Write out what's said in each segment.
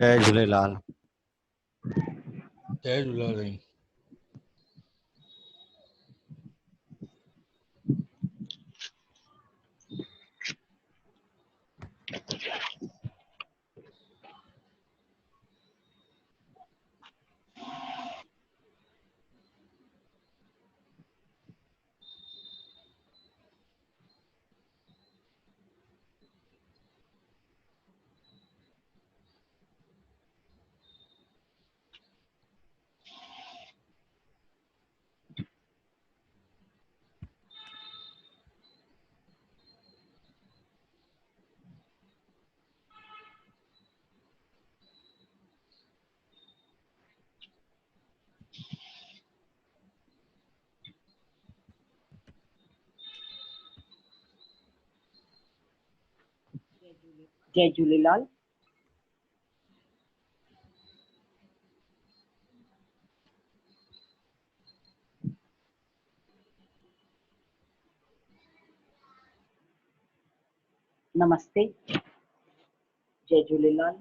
जय झूलेलाल। जय झूलेलाल। जय झूलेलाल। नमस्ते, जय झूलेलाल।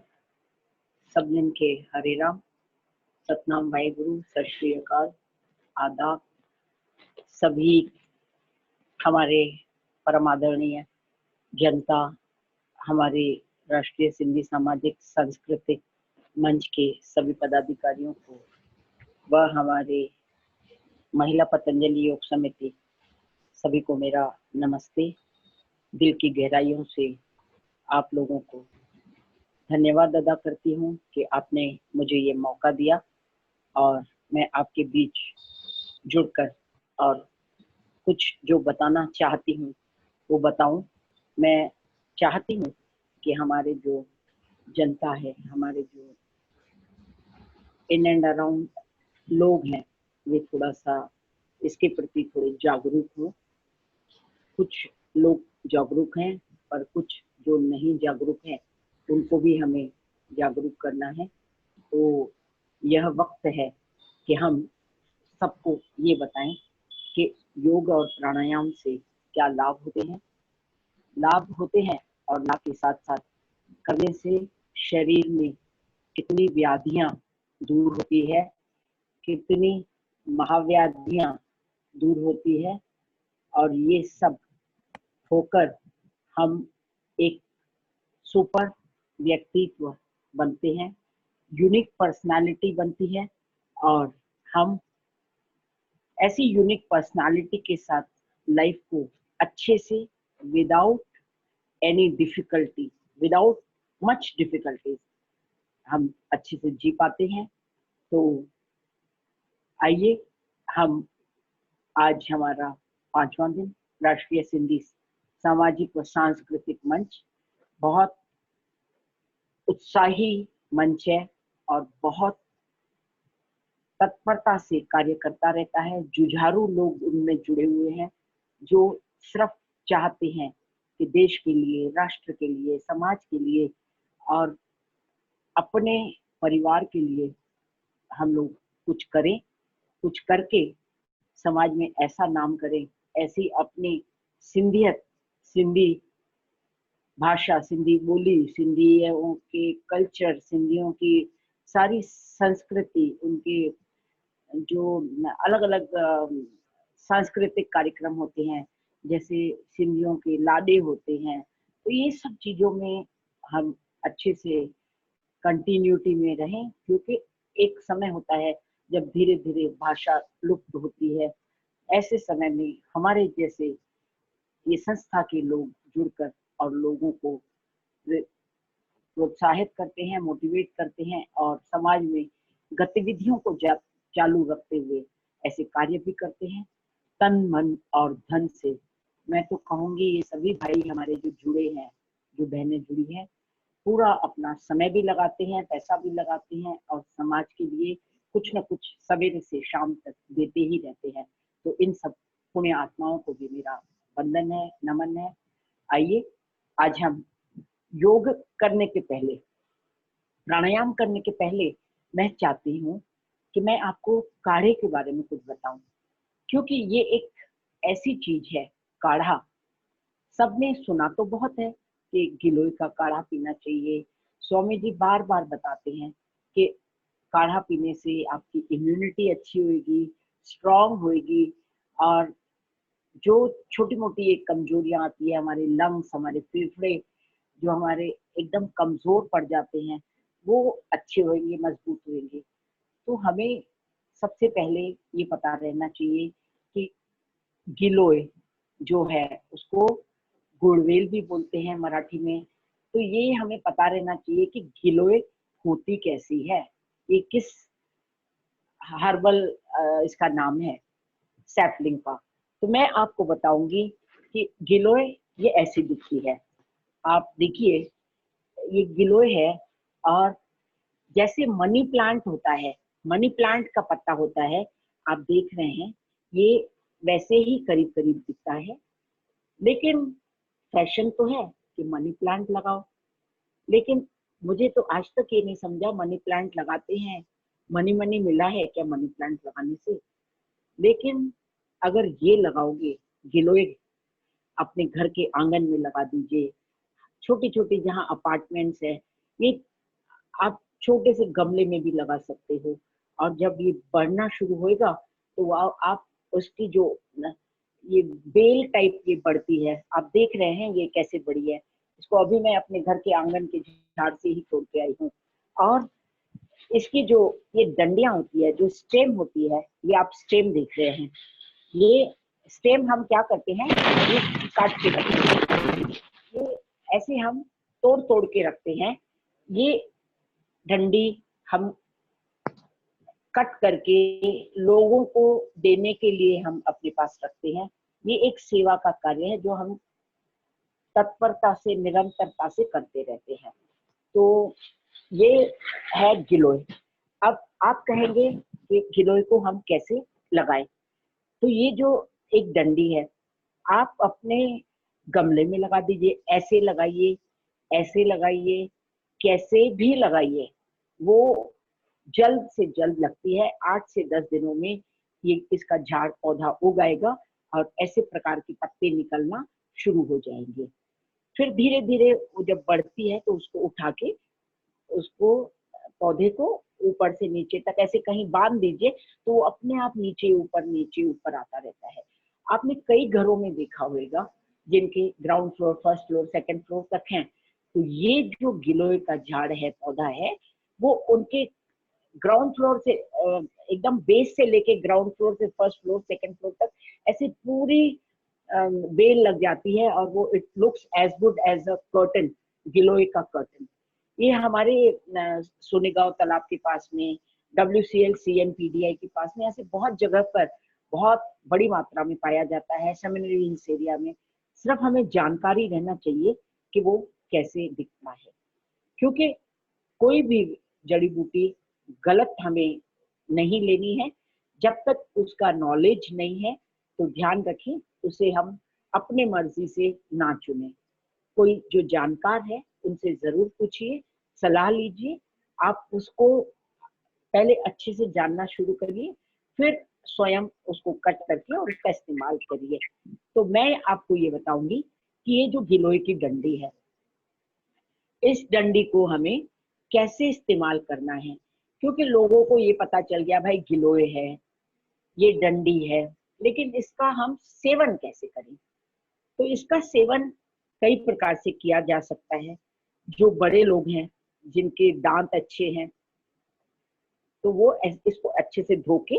सभिनीनि खे हरे राम, सतनाम वाहेगुरु, सत श्री अकाल, आदाब। सभी हमारे परम आदरणीय जनता, हमारे राष्ट्रीय सिंधी सामाजिक सांस्कृतिक मंच के सभी पदाधिकारियों को व हमारे महिला पतंजलि योग समिति सभी को मेरा नमस्ते। दिल की गहराइयों से आप लोगों को धन्यवाद अदा करती हूँ कि आपने मुझे ये मौका दिया और मैं आपके बीच जुड़कर और कुछ जो बताना चाहती हूँ वो बताऊं। मैं चाहती हूँ कि हमारे जो जनता है, हमारे जो इन एंड अराउंड लोग हैं, वे थोड़ा सा इसके प्रति थोड़े जागरूक हो। कुछ लोग जागरूक हैं पर कुछ जो नहीं जागरूक हैं उनको भी हमें जागरूक करना है। तो यह वक्त है कि हम सबको ये बताएं कि योग और प्राणायाम से क्या लाभ होते हैं। लाभ होते हैं और लाभ के साथ साथ करने से शरीर में कितनी व्याधियां दूर होती है, कितनी महाव्याधियां दूर होती है और ये सब होकर हम एक सुपर व्यक्तित्व बनते हैं, यूनिक पर्सनालिटी बनती है और हम ऐसी यूनिक पर्सनालिटी के साथ लाइफ को अच्छे से without any difficulty, without much difficulties हम अच्छे से जी पाते हैं। तो आइए, हम आज हमारा 5वां दिन राष्ट्रीय सिंधी सामाजिक व सांस्कृतिक मंच बहुत उत्साही मंच है और बहुत तत्परता से कार्य करता रहता है। जुझारू लोग उनमें जुड़े हुए हैं जो सिर्फ चाहते हैं कि देश के लिए, राष्ट्र के लिए, समाज के लिए और अपने परिवार के लिए हम लोग कुछ करें, कुछ करके समाज में ऐसा नाम करें, ऐसी अपनी सिंधियत, सिंधी भाषा, सिंधी बोली, सिंधियों के कल्चर, सिंधियों की सारी संस्कृति, उनके जो अलग अलग सांस्कृतिक कार्यक्रम होते हैं, जैसे सिंधियों के लाडे होते हैं, तो ये सब चीजों में हम अच्छे से कंटिन्यूटी में रहें, क्योंकि एक समय होता है जब धीरे धीरे भाषा लुप्त होती है। ऐसे समय में हमारे जैसे ये संस्था के लोग जुड़कर और लोगों को प्रोत्साहित करते हैं, मोटिवेट करते हैं और समाज में गतिविधियों को चालू रखते हुए ऐसे कार्य भी करते हैं तन मन और धन से। मैं तो कहूँगी ये सभी भाई हमारे जो जुड़े हैं, जो बहनें जुड़ी हैं, पूरा अपना समय भी लगाते हैं, पैसा भी लगाते हैं और समाज के लिए कुछ न कुछ सवेरे से शाम तक देते ही रहते हैं। तो इन सब पुण्य आत्माओं को भी मेरा वंदन है, नमन है। आइए, आज हम योग करने के पहले, प्राणायाम करने के पहले मैं चाहती हूँ कि मैं आपको काढ़े के बारे में कुछ बताऊं, क्योंकि ये एक ऐसी चीज है। काढ़ा सबने सुना तो बहुत है कि गिलोय का काढ़ा पीना चाहिए, स्वामी जी बार बार बताते हैं कि काढ़ा पीने से आपकी इम्यूनिटी अच्छी होगी, स्ट्रांग होगी, और जो छोटी मोटी एक कमजोरियां आती है, हमारे लंग्स, हमारे फेफड़े जो हमारे एकदम कमजोर पड़ जाते हैं, वो अच्छे होंगे, मजबूत होंगे। तो हमें सबसे पहले ये पता रहना चाहिए कि गिलोय जो है उसको गुड़वेल भी बोलते हैं मराठी में। तो ये हमें पता रहना चाहिए कि गिलोय होती कैसी है, ये किस हर्बल इसका नाम है, सैपलिंग का। तो मैं आपको बताऊंगी कि गिलोय ये ऐसी दिखती है। आप देखिए, ये गिलोय है, और जैसे मनी प्लांट होता है, मनी प्लांट का पत्ता होता है, आप देख रहे हैं, ये वैसे ही करीब करीब दिखता है। लेकिन फैशन तो है कि मनी प्लांट लगाओ, लेकिन मुझे तो आज तक ये नहीं समझा मनी प्लांट लगाते हैं, मनी मनी मिला है क्या मनी प्लांट लगाने से। लेकिन अगर ये लगाओगे गिलोय, अपने घर के आंगन में लगा दीजिए, छोटी छोटी जहाँ अपार्टमेंट्स है, ये आप छोटे से गमले में भी लगा सकते हो। और जब ये बढ़ना शुरू होएगा तो आप उसकी जो ये बेल टाइप ये बढ़ती है, आप देख रहे हैं ये कैसे बड़ी है। इसको अभी मैं अपने घर के आंगन के झाड़ से ही तोड़ के आई हूँ। और इसकी जो ये डंडियां होती है, जो स्टेम होती है, ये आप स्टेम देख रहे हैं, ये स्टेम हम क्या करते हैं, ये काट के रखते हैं, ये ऐसे हम तोड़ तोड़ के रखते हैं। ये डंडी हम कट करके लोगों को देने के लिए हम अपने पास रखते हैं। ये एक सेवा का कार्य है जो हम तत्परता से, निरंतरता से करते रहते हैं। तो ये है गिलोय। अब आप कहेंगे कि गिलोय को हम कैसे लगाएं। तो ये जो एक डंडी है, आप अपने गमले में लगा दीजिए, ऐसे लगाइए, ऐसे लगाइए, कैसे भी लगाइए, वो जल्द से जल्द लगती है। 8 से 10 दिनों में ये इसका झाड़ पौधा उग आएगा और ऐसे प्रकार के पत्ते निकलना शुरू हो जाएंगे। फिर धीरे धीरे वो जब बढ़ती है तो उसको उठा के, उसको पौधे को ऊपर से नीचे तक ऐसे कहीं बांध दीजिए, तो वो अपने आप नीचे ऊपर आता रहता है। आपने कई घरों में देखा होगा जिनके ground floor, first floor, second floor तक हैं। तो ये जो गिलोय का झाड़ है, पौधा है, वो उनके ग्राउंड फ्लोर से एकदम बेस से लेके ग्राउंड फ्लोर से फर्स्ट फ्लोर, सेकंड फ्लोर तक ऐसे पूरी बेल लग जाती है, और वो it looks as good as a curtain, गिलोय का कर्टन। ये हमारे सोनेगांव तालाब के पास में, WCL CNPDI के पास में, ऐसे बहुत जगह पर बहुत बड़ी मात्रा में पाया जाता है, सेमिनरी हिल्स एरिया में। सिर्फ हमें जानकारी रहना चाहिए कि वो कैसे दिखता है, क्योंकि कोई भी जड़ी बूटी गलत हमें नहीं लेनी है। जब तक उसका नॉलेज नहीं है तो ध्यान रखें, उसे हम अपने मर्जी से ना चुने। कोई जो जानकार है उनसे जरूर पूछिए, सलाह लीजिए। आप उसको पहले अच्छे से जानना शुरू करिए, फिर स्वयं उसको कट करके और उसका इस्तेमाल करिए। तो मैं आपको ये बताऊंगी कि ये जो गिलोय की डंडी है, इस डंडी को हमें कैसे इस्तेमाल करना है। क्योंकि लोगों को ये पता चल गया भाई गिलोय है, ये डंडी है, लेकिन इसका हम सेवन कैसे करें। तो इसका सेवन कई प्रकार से किया जा सकता है। जो बड़े लोग हैं, जिनके दांत अच्छे हैं, तो वो इसको अच्छे से धो के,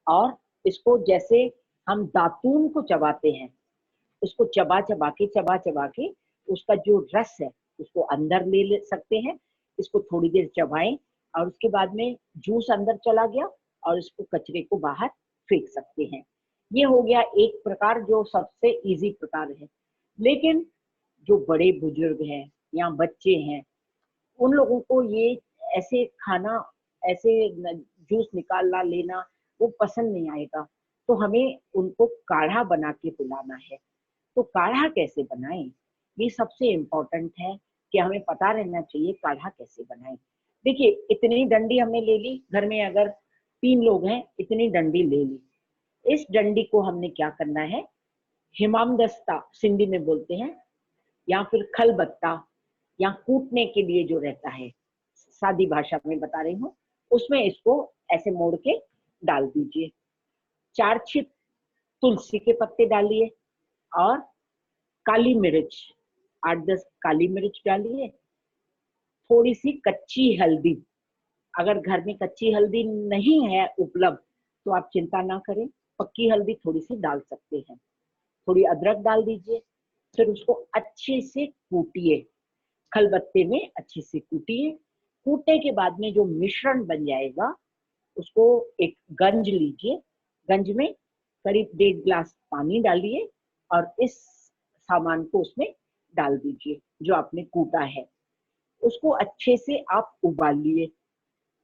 और इसको जैसे हम दातून को चबाते हैं, उसको चबा चबा के उसका जो रस है उसको अंदर ले सकते हैं। इसको थोड़ी देर चबाएं, और उसके बाद में जूस अंदर चला गया और इसको कचरे को बाहर फेंक सकते हैं। ये हो गया एक प्रकार, जो सबसे इजी प्रकार है। लेकिन जो बड़े बुजुर्ग हैं या बच्चे हैं, उन लोगों को ये ऐसे खाना, ऐसे जूस निकालना लेना वो पसंद नहीं आएगा। तो हमें उनको काढ़ा बना के पिलाना है। तो काढ़ा कैसे बनाएं, ये सबसे इम्पोर्टेंट है कि हमें पता रहना चाहिए काढ़ा कैसे बनाएं। देखिए, इतनी डंडी हमने ले ली, घर में अगर 3 लोग हैं, इतनी डंडी ले ली। इस डंडी को हमने क्या करना है, हिमामदस्ता सिंधी में बोलते हैं, या फिर खलबत्ता, या कूटने के लिए जो रहता है, सादी भाषा में बता रही हूँ, उसमें इसको ऐसे मोड़ के डाल दीजिए। 4 छिप तुलसी के पत्ते डालिए और काली मिर्च, 8-10 काली मिर्च डालिए, थोड़ी सी कच्ची हल्दी। अगर घर में कच्ची हल्दी नहीं है उपलब्ध तो आप चिंता ना करें, पक्की हल्दी थोड़ी सी डाल सकते हैं। थोड़ी अदरक डाल दीजिए, फिर उसको अच्छे से कूटिए, खलबत्ते में अच्छे से कूटिए। कूटने के बाद में जो मिश्रण बन जाएगा उसको एक गंज लीजिए, गंज में करीब 1.5 गिलास पानी डालिए और इस सामान को उसमें डाल दीजिए जो आपने कूटा है। उसको अच्छे से आप उबालिए।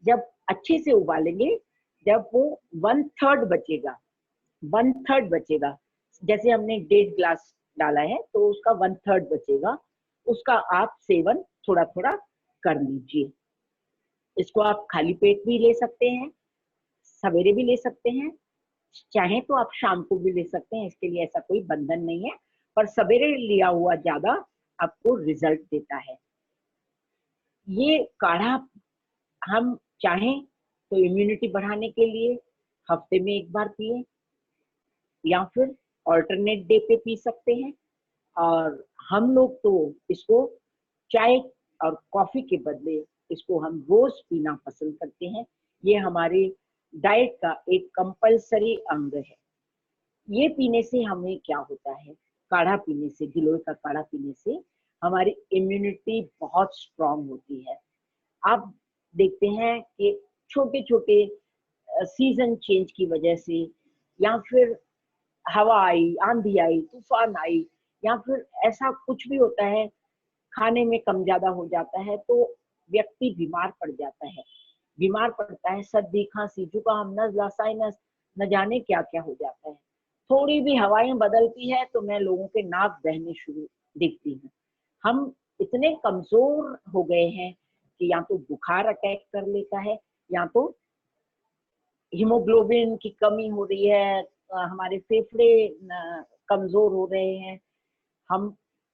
जब अच्छे से उबालेंगे, जब वो 1/3 बचेगा, 1/3 बचेगा, जैसे हमने 1.5 गिलास डाला है तो उसका 1/3 बचेगा, उसका आप सेवन थोड़ा थोड़ा कर लीजिए। इसको आप खाली पेट भी ले सकते हैं, सवेरे भी ले सकते हैं, चाहे तो आप शाम को भी ले सकते हैं, इसके लिए ऐसा कोई बंधन नहीं है, पर सवेरे लिया हुआ ज्यादा आपको रिजल्ट देता है। ये काढ़ा हम चाहें तो इम्यूनिटी बढ़ाने के लिए हफ्ते में 1 बार पिए या फिर ऑल्टरनेट डे पे पी सकते हैं। और हम लोग तो इसको चाय और कॉफी के बदले इसको हम रोज पीना पसंद करते हैं। ये हमारे डाइट का एक कंपलसरी अंग है। ये पीने से हमें क्या होता है, काढ़ा पीने से, गिलोय का काढ़ा पीने से हमारी इम्यूनिटी बहुत स्ट्रांग होती है। आप देखते हैं कि छोटे छोटे सीजन चेंज की वजह से या फिर हवा आई, आंधी आई, तूफान आई या फिर ऐसा कुछ भी होता है, खाने में कम ज्यादा हो जाता है तो व्यक्ति बीमार पड़ जाता है। बीमार पड़ता है, सर्दी, खांसी, जुकाम, नजला, साइनस, न जाने क्या क्या हो जाता है। थोड़ी भी हवाएं बदलती है तो मैं लोगों के नाक बहने शुरू देखती हूँ। हम इतने कमजोर हो गए हैं कि या तो बुखार अटैक कर लेता है या तो हीमोग्लोबिन की कमी हो रही है, हमारे फेफड़े कमजोर हो रहे हैं, हम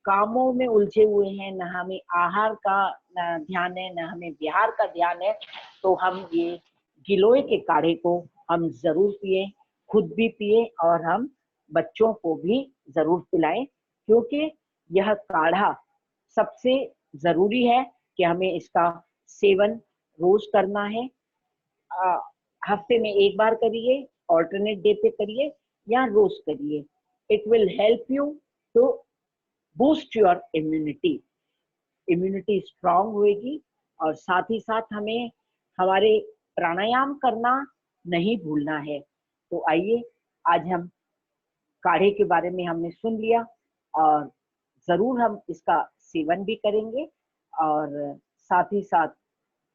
कामों में उलझे हुए हैं, न हमें आहार का ध्यान है, न हमें बिहार का ध्यान है। तो हम ये गिलोय के काढ़े को हम जरूर पिए, खुद भी पिए और हम बच्चों को भी जरूर पिलाएं, क्योंकि यह काढ़ा सबसे जरूरी है कि हमें इसका सेवन रोज करना है। हफ्ते में 1 बार करिए, ऑल्टरनेट डे पे करिए या रोज करिए। It will help you to boost your immunity. Immunity strong होएगी और साथ ही साथ हमें हमारे प्राणायाम करना नहीं भूलना है। तो आइए, आज हम काढ़े के बारे में हमने सुन लिया और जरूर हम इसका सेवन भी करेंगे और साथ ही साथ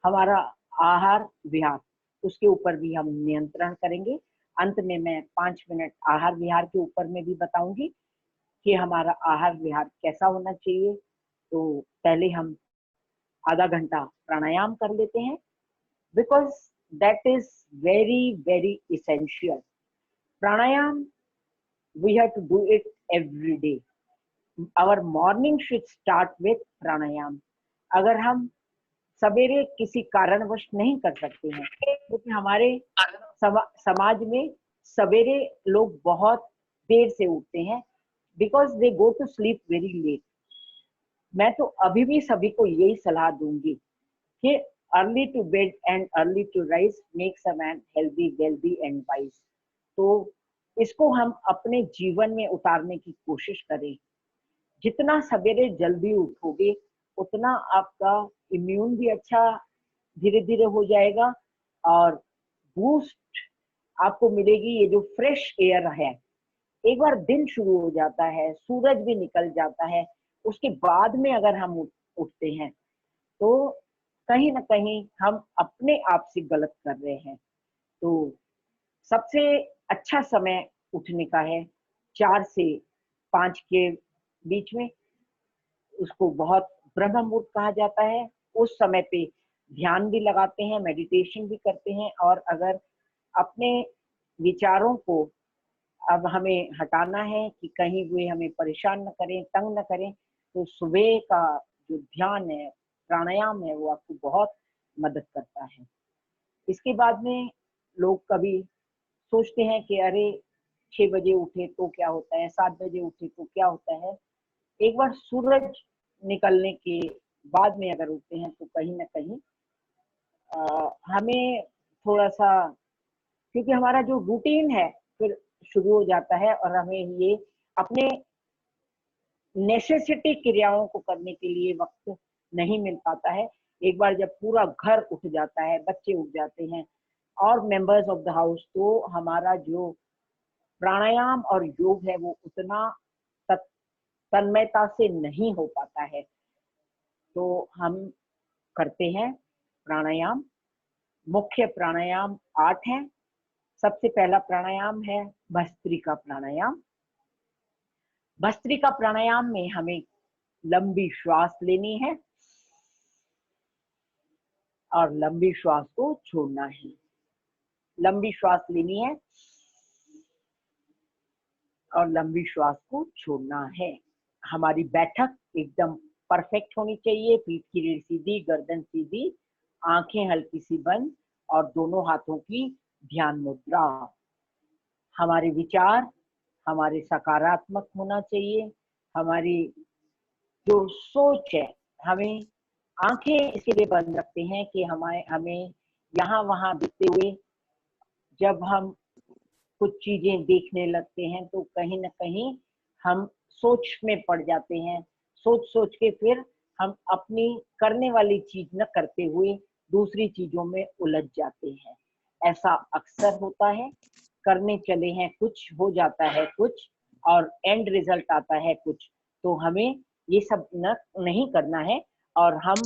हमारा आहार विहार, उसके ऊपर भी हम नियंत्रण करेंगे। अंत में मैं 5 मिनट आहार विहार के ऊपर में भी बताऊंगी कि हमारा आहार विहार कैसा होना चाहिए। तो पहले हम आधा घंटा प्राणायाम कर लेते हैं, because that is very very essential. Pranayama, we have to do it every day. Our morning should start with pranayama. अगर हम सवेरे किसी कारणवश नहीं कर सकते हैं, क्योंकि हमारे समाज में सवेरे लोग बहुत देर से उठते हैं, because they go to sleep very late. मैं तो अभी भी सभी को यही सलाह दूंगी कि early to bed and early to rise makes a man healthy, wealthy and wise. तो इसको हम अपने जीवन में उतारने की कोशिश करें। जितना सवेरे जल्दी उठोगे उतना आपका इम्यून भी अच्छा धीरे धीरे हो जाएगा और बूस्ट आपको मिलेगी। ये जो फ्रेश एयर है, एक बार दिन शुरू हो जाता है, सूरज भी निकल जाता है, उसके बाद में अगर हम उठते हैं तो कहीं ना कहीं हम अपने आप से गलत कर रहे हैं। तो सबसे अच्छा समय उठने का है 4 से 5 के बीच में। उसको बहुत ब्रह्म मुहूर्त कहा जाता है। उस समय पे ध्यान भी लगाते हैं, मेडिटेशन भी करते हैं। और अगर अपने विचारों को अब हमें हटाना है कि कहीं वे हमें परेशान न करें, तंग न करें, तो सुबह का जो ध्यान है, प्राणायाम है, वो आपको बहुत मदद करता है। इसके बाद में लोग कभी सोचते हैं कि अरे 6 बजे उठे तो क्या होता है, 7 बजे उठे तो क्या होता है। एक बार सूरज निकलने के बाद में अगर उठते हैं तो कहीं न कहीं हमें थोड़ा-सा, क्योंकि हमारा जो रूटीन है फिर शुरू हो जाता है और हमें ये अपने नेसेसिटी क्रियाओं को करने के लिए वक़्त नहीं मिल पाता है। एक बार जब पूरा घर उठ जाता है, बच्चे उठ जाते हैं और मेंबर्स ऑफ द हाउस, तो हमारा जो प्राणायाम और योग है वो उतना तत तन्मयता से नहीं हो पाता है। तो हम करते हैं प्राणायाम। मुख्य प्राणायाम 8 हैं। सबसे पहला प्राणायाम है भस्त्रिका प्राणायाम। भस्त्रिका प्राणायाम में हमें लंबी श्वास लेनी है और लंबी श्वास को छोड़ना है। लंबी श्वास लेनी है और लंबी श्वास को छोड़ना है। हमारी बैठक एकदम परफेक्ट होनी चाहिए। पीठ की रीढ़ सीधी, गर्दन सीधी, आंखें हल्की सी बंद और दोनों हाथों की ध्यान मुद्रा। हमारे विचार हमारे सकारात्मक होना चाहिए। हमारी जो सोच है, हमें आंखें इसके लिए बंद रखते हैं कि हमें यहाँ वहाँ दिखते हुए जब हम कुछ चीजें देखने लगते हैं तो कहीं न कहीं हम सोच में पड़ जाते हैं। सोच सोच के फिर हम अपनी करने वाली चीज न करते हुए दूसरी चीजों में उलझ जाते हैं। ऐसा अक्सर होता है। करने चले हैं कुछ, हो जाता है कुछ और एंड रिजल्ट आता है कुछ। तो हमें ये सब न नहीं करना है और हम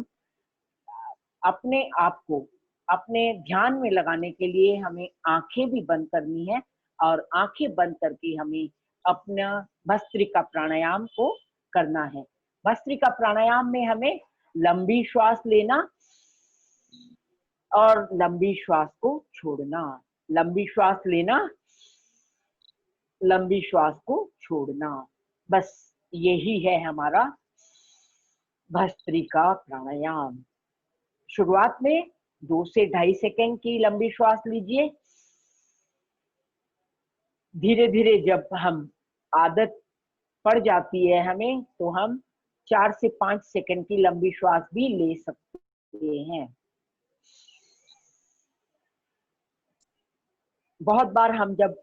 अपने आप को अपने ध्यान में लगाने के लिए हमें आंखें भी बंद करनी है और आंखें बंद करके हमें अपना भस्त्रिका प्राणायाम को करना है। भस्त्रिका प्राणायाम में हमें लंबी श्वास लेना और लंबी श्वास को छोड़ना। लंबी श्वास लेना, लंबी श्वास को छोड़ना। बस यही है हमारा भस्त्रिका प्राणायाम। शुरुआत में 2 से ढाई सेकंड की लंबी श्वास लीजिए। धीरे धीरे जब हम आदत पड़ जाती है हमें, तो हम 4 से 5 सेकंड की लंबी श्वास भी ले सकते हैं। बहुत बार हम जब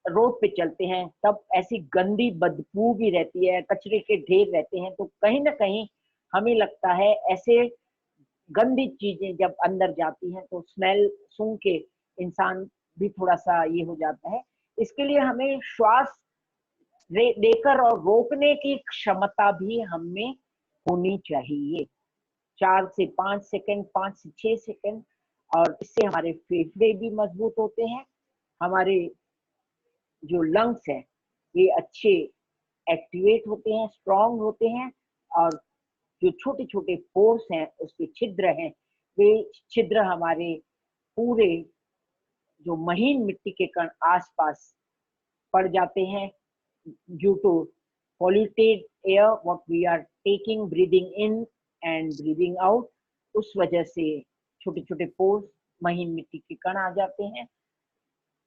रोड पे चलते हैं तब ऐसी गंदी बदबू भी रहती है, कचरे के ढेर रहते हैं, तो कहीं ना कहीं हमें लगता है ऐसे गंदी चीजें जब अंदर जाती हैं तो स्मेल सूंघ के इंसान भी थोड़ा सा ये हो जाता है। इसके लिए हमें श्वास लेकर और रोकने की क्षमता भी हमें होनी चाहिए। 4 से 5 सेकंड, 5 से 6 सेकंड, और इससे हमारे फेफड़े भी मजबूत होते हैं। हमारे जो लंग्स है ये अच्छे एक्टिवेट होते हैं, स्ट्रांग होते हैं, और जो छोटे छोटे पोर्स हैं उसके छिद्र हैं, वे छिद्र हमारे पूरे जो महीन मिट्टी के कण आसपास पड़ जाते हैं due to polluted air what we are taking, breathing in and breathing out। उस वजह से छोटे छोटे पोर्स, महीन मिट्टी के कण आ जाते हैं।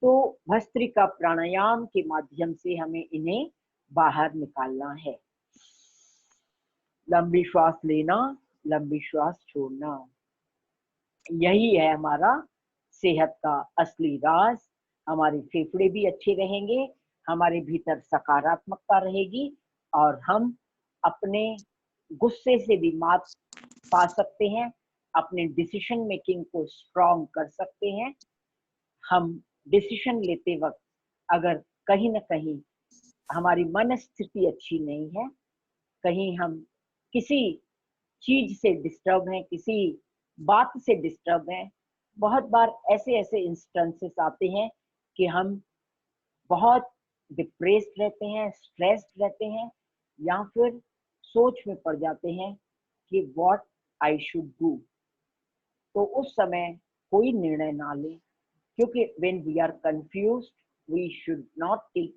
तो भस्त्रिका प्राणायाम के माध्यम से हमें इन्हें बाहर निकालना है। लंबी श्वास लेना, लंबी श्वास छोड़ना, यही है हमारा सेहत का असली राज। हमारे फेफड़े भी अच्छे रहेंगे, हमारे भीतर सकारात्मकता रहेगी और हम अपने गुस्से से भी मात पा सकते हैं, अपने डिसीजन मेकिंग को स्ट्रॉन्ग कर सकते हैं। हम डिसीजन लेते वक्त अगर कहीं ना कहीं हमारी मन स्थिति अच्छी नहीं है, कहीं हम किसी चीज से डिस्टर्ब हैं, किसी बात से डिस्टर्ब हैं, बहुत बार ऐसे ऐसे इंस्टेंसेस आते हैं कि हम बहुत डिप्रेस्ड रहते हैं, स्ट्रेस्ड रहते हैं, या फिर सोच में पड़ जाते हैं कि व्हाट आई शुड डू। तो उस समय कोई निर्णय ना लें, क्योंकि when we are confused we should not take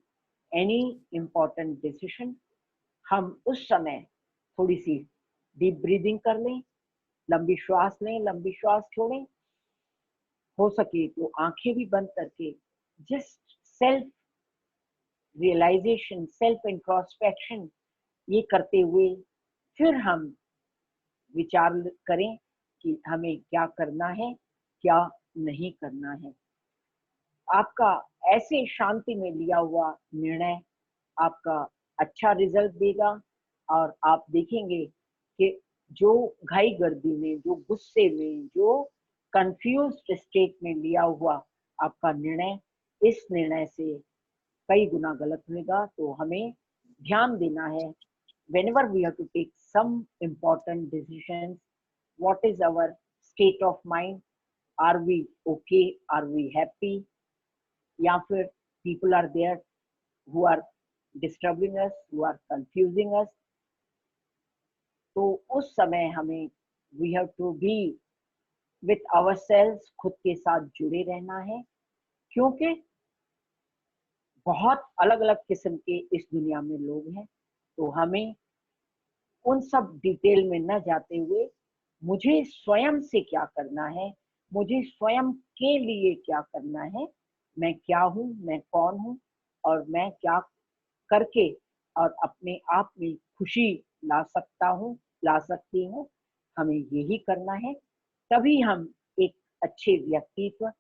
any important decision. हम उस समय थोड़ी सी डीप ब्रीदिंग कर लें, लंबी श्वास लें, लंबी श्वास छोड़ें। हो सके तो आंखें भी बंद करके just self realisation, self introspection ये करते हुए फिर हम विचार करें कि हमें क्या करना है, क्या नहीं करना है। आपका ऐसे शांति में लिया हुआ निर्णय आपका अच्छा रिजल्ट देगा और आप देखेंगे कि जो घाई गर्दी में, जो गुस्से में, जो कंफ्यूज्ड स्टेट में लिया हुआ आपका निर्णय इस निर्णय से कई गुना गलत होगा। तो हमें ध्यान देना है, whenever we have to take some important decisions, what is our state of mind? Are we okay? Are we happy? या फिर people are there who are disturbing us, who are confusing us? तो उस समय हमें we have to be with ourselves, खुद के साथ जुड़े रहना है, क्योंकि बहुत अलग अलग किस्म के इस दुनिया में लोग हैं। तो हमें उन सब डिटेल में न जाते हुए मुझे स्वयं से क्या करना है, मुझे स्वयं के लिए क्या करना है, मैं क्या हूँ, मैं कौन हूँ और मैं क्या करके और अपने आप में खुशी ला सकता हूँ, ला सकती हूँ, हमें यही करना है। तभी हम एक अच्छे व्यक्तित्व,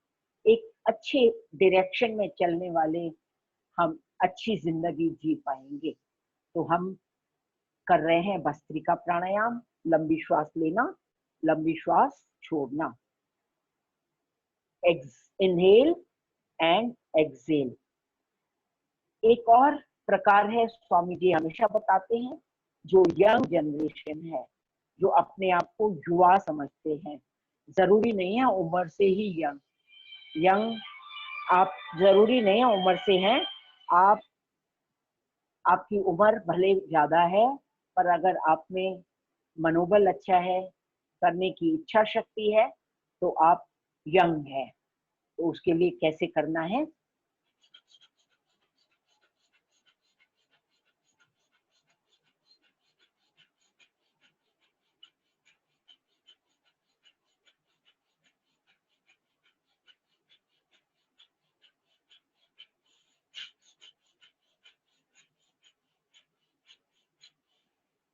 एक अच्छे डायरेक्शन में चलने वाले, हम अच्छी जिंदगी जी पाएंगे। तो हम कर रहे हैं भस्त्रिका प्राणायाम, लंबी श्वास लेना, लंबी श्वास छोड़ना, इनहेल एंड एक्सेल। एक और प्रकार है, स्वामी जी हमेशा बताते हैं, जो यंग जनरेशन है, जो अपने आप को युवा समझते हैं, जरूरी नहीं है उम्र से ही यंग, यंग आप जरूरी नहीं है उम्र से हैं, आप आपकी उम्र भले ज्यादा है पर अगर आप में मनोबल अच्छा है, करने की इच्छा शक्ति है, तो आप यंग है। तो उसके लिए कैसे करना है,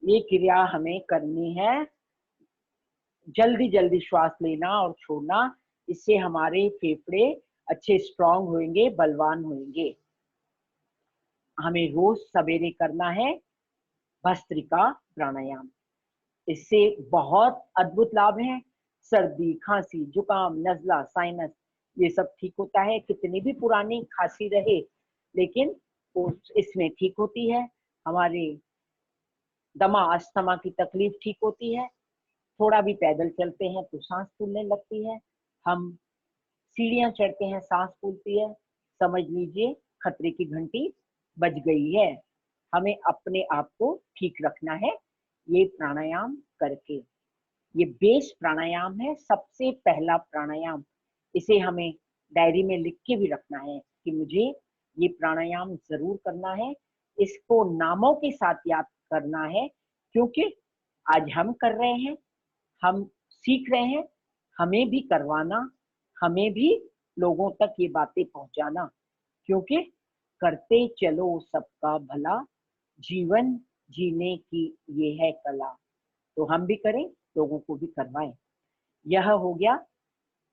ये क्रिया हमें करनी है, जल्दी जल्दी श्वास लेना और छोड़ना। इससे हमारे फेफड़े अच्छे स्ट्रांग होंगे, बलवान होंगे। हमें रोज सवेरे करना है भस्त्रिका प्राणायाम। इससे बहुत अद्भुत लाभ हैं। सर्दी, खांसी, जुकाम, नजला, साइनस ये सब ठीक होता है। कितनी भी पुरानी खांसी रहे लेकिन इसमें ठीक होती है। हमारे दमा, अस्थमा की तकलीफ ठीक होती है। थोड़ा भी पैदल चलते हैं तो सांस फूलने लगती है। हम सीढ़ियां चढ़ते हैं, सांस फूलती है। समझ लीजिए खतरे की घंटी बज गई है। हमें अपने आप को ठीक रखना है ये प्राणायाम करके। ये बेस प्राणायाम है, सबसे पहला प्राणायाम। इसे हमें डायरी में लिख के भी रखना है कि मुझे ये प्राणायाम जरूर करना है। इसको नामों के साथ याद करना है, क्योंकि आज हम कर रहे हैं, हम सीख रहे हैं, हमें भी करवाना, हमें भी लोगों तक ये बातें पहुंचाना। क्योंकि करते चलो सबका भला, जीवन जीने की ये है कला। तो हम भी करें, लोगों को भी करवाएं। यह हो गया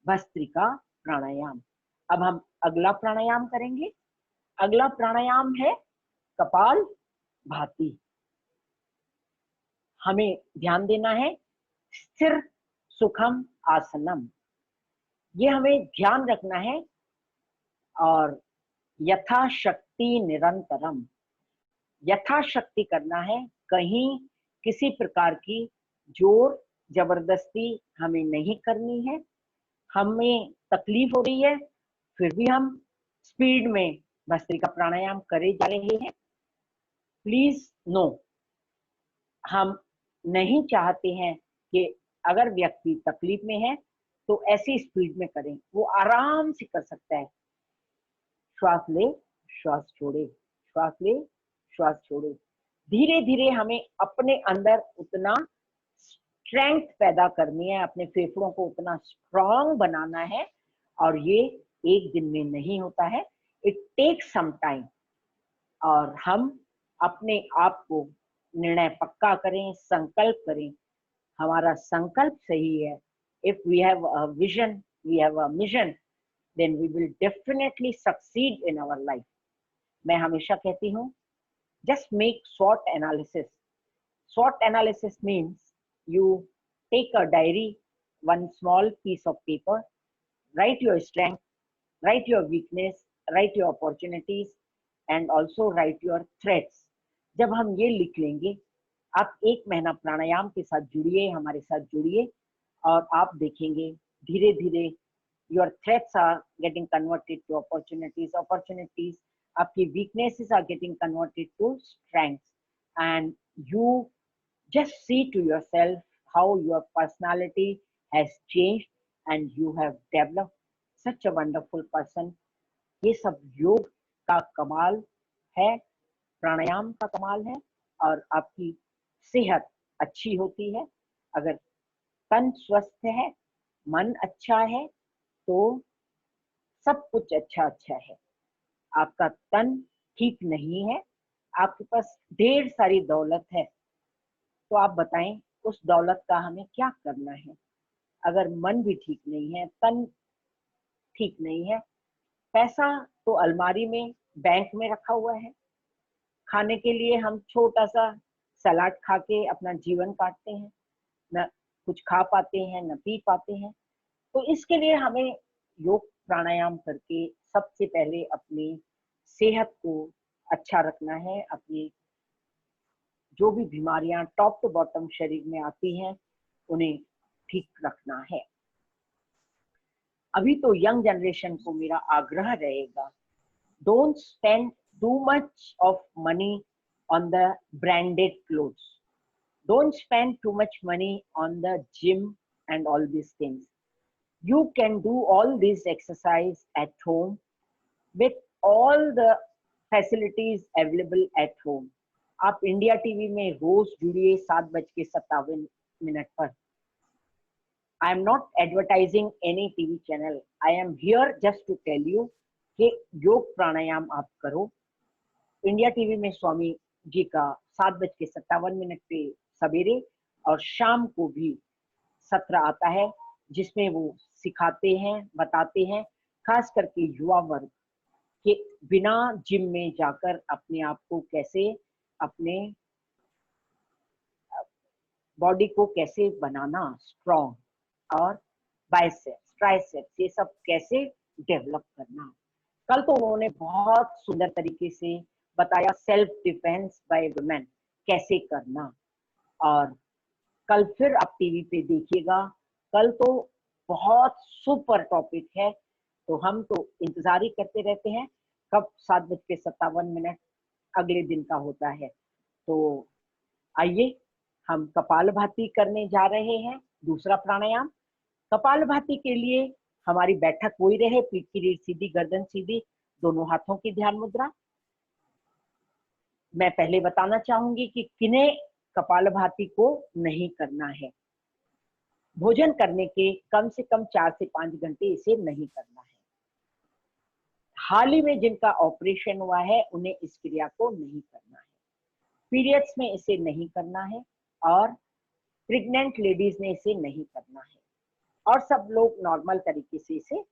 भस्त्रिका प्राणायाम। अब हम अगला प्राणायाम करेंगे। अगला प्राणायाम है कपाल भाती। हमें ध्यान देना है स्थिर सुखम आसनम, ये हमें ध्यान रखना है। और यथाशक्ति निरंतरम, यथाशक्ति करना है। कहीं किसी प्रकार की जोर जबरदस्ती हमें नहीं करनी है। हमें तकलीफ हो रही है फिर भी हम स्पीड में भस्त्रिका प्राणायाम करे जा रहे हैं, प्लीज नो। हम नहीं चाहते हैं कि अगर व्यक्ति तकलीफ में है तो ऐसी स्पीड में करें, वो आराम से कर सकता है। श्वास ले, श्वास छोड़े, श्वास ले, श्वास छोड़े। धीरे धीरे हमें अपने अंदर उतना स्ट्रेंथ पैदा करनी है, अपने फेफड़ों को उतना स्ट्रांग बनाना है, और ये एक दिन में नहीं होता है, इट टेक्स सम टाइम। और हम अपने आप को निर्णय पक्का करें, संकल्प करें, हमारा संकल्प सही है। If we have a vision, we have a mission, then we will definitely succeed in our life. मैं हमेशा कहती हूँ, just make SWOT analysis. SWOT analysis means you take a diary, one small piece of paper, write your strength, write your weakness, write your opportunities, and also write your threats. जब हम ये लिख लेंगे, आप 1 महीना प्राणायाम के साथ जुड़िए, हमारे साथ जुड़िए, और आप देखेंगे धीरे धीरे your threats are getting converted to opportunities, opportunities, आपकी weaknesses are getting converted to strengths, and you just see to yourself how your personality has changed and you have developed such a wonderful person. ये सब योग का कमाल है, प्राणायाम का कमाल है, और आपकी सेहत अच्छी होती है। अगर तन स्वस्थ है, मन अच्छा है, तो सब कुछ अच्छा अच्छा है। आपका तन ठीक नहीं है, आपके पास ढेर सारी दौलत है, तो आप बताएं उस दौलत का हमें क्या करना है। अगर मन भी ठीक नहीं है, तन ठीक नहीं है, पैसा तो अलमारी में, बैंक में रखा हुआ है, खाने के लिए हम छोटा सा सलाद खा के अपना जीवन काटते हैं, न कुछ खा पाते हैं, न पी पाते हैं। तो इसके लिए हमें योग प्राणायाम करके सबसे पहले अपनी सेहत को अच्छा रखना है, अपनी जो भी बीमारियां टॉप टू बॉटम शरीर में आती हैं, उन्हें ठीक रखना है। अभी तो यंग जनरेशन को मेरा आग्रह रहेगा, don't spend too much of money on the branded clothes, don't spend too much money on the gym and all these things. You can do all these exercise at home with all the facilities available at home. आप India TV में रोज जुड़िए 7:57 पर। I am not advertising any TV channel. I am here just to tell you कि योग प्राणायाम आप करो। India TV में स्वामी जी का 7:57 पे सवेरे और शाम को भी सत्र आता है, जिसमें वो सिखाते हैं, बताते हैं, खास करके युवा वर्ग कि बिना जिम में जाकर अपने आप को कैसे, अपने बॉडी को कैसे बनाना स्ट्रॉन्ग, और बाइसेप्स, ट्राइसेप्स, ये सब कैसे डेवलप करना। कल तो उन्होंने बहुत सुंदर तरीके से बताया सेल्फ डिफेंस बाय वुमेन कैसे करना। और कल फिर आप टीवी पे देखिएगा, कल तो बहुत सुपर टॉपिक है, तो हम तो इंतजार ही करते रहते हैं कब 7:57 अगले दिन का होता है। तो आइए हम कपालभाति करने जा रहे हैं, दूसरा प्राणायाम। कपालभाति के लिए हमारी बैठक वही रहे, पीठ की रीढ़ सीधी, गर्दन सीधी, दोनों हाथों की ध्यान मुद्रा। मैं पहले बताना चाहूंगी कि किन्हें कपालभाति को नहीं करना है। भोजन करने के कम से कम 4 से 5 घंटे इसे नहीं करना है। हाल ही में जिनका ऑपरेशन हुआ है उन्हें इस क्रिया को नहीं करना है। पीरियड्स में इसे नहीं करना है, और प्रेग्नेंट लेडीज ने इसे नहीं करना है, और सब लोग नॉर्मल तरीके से इसे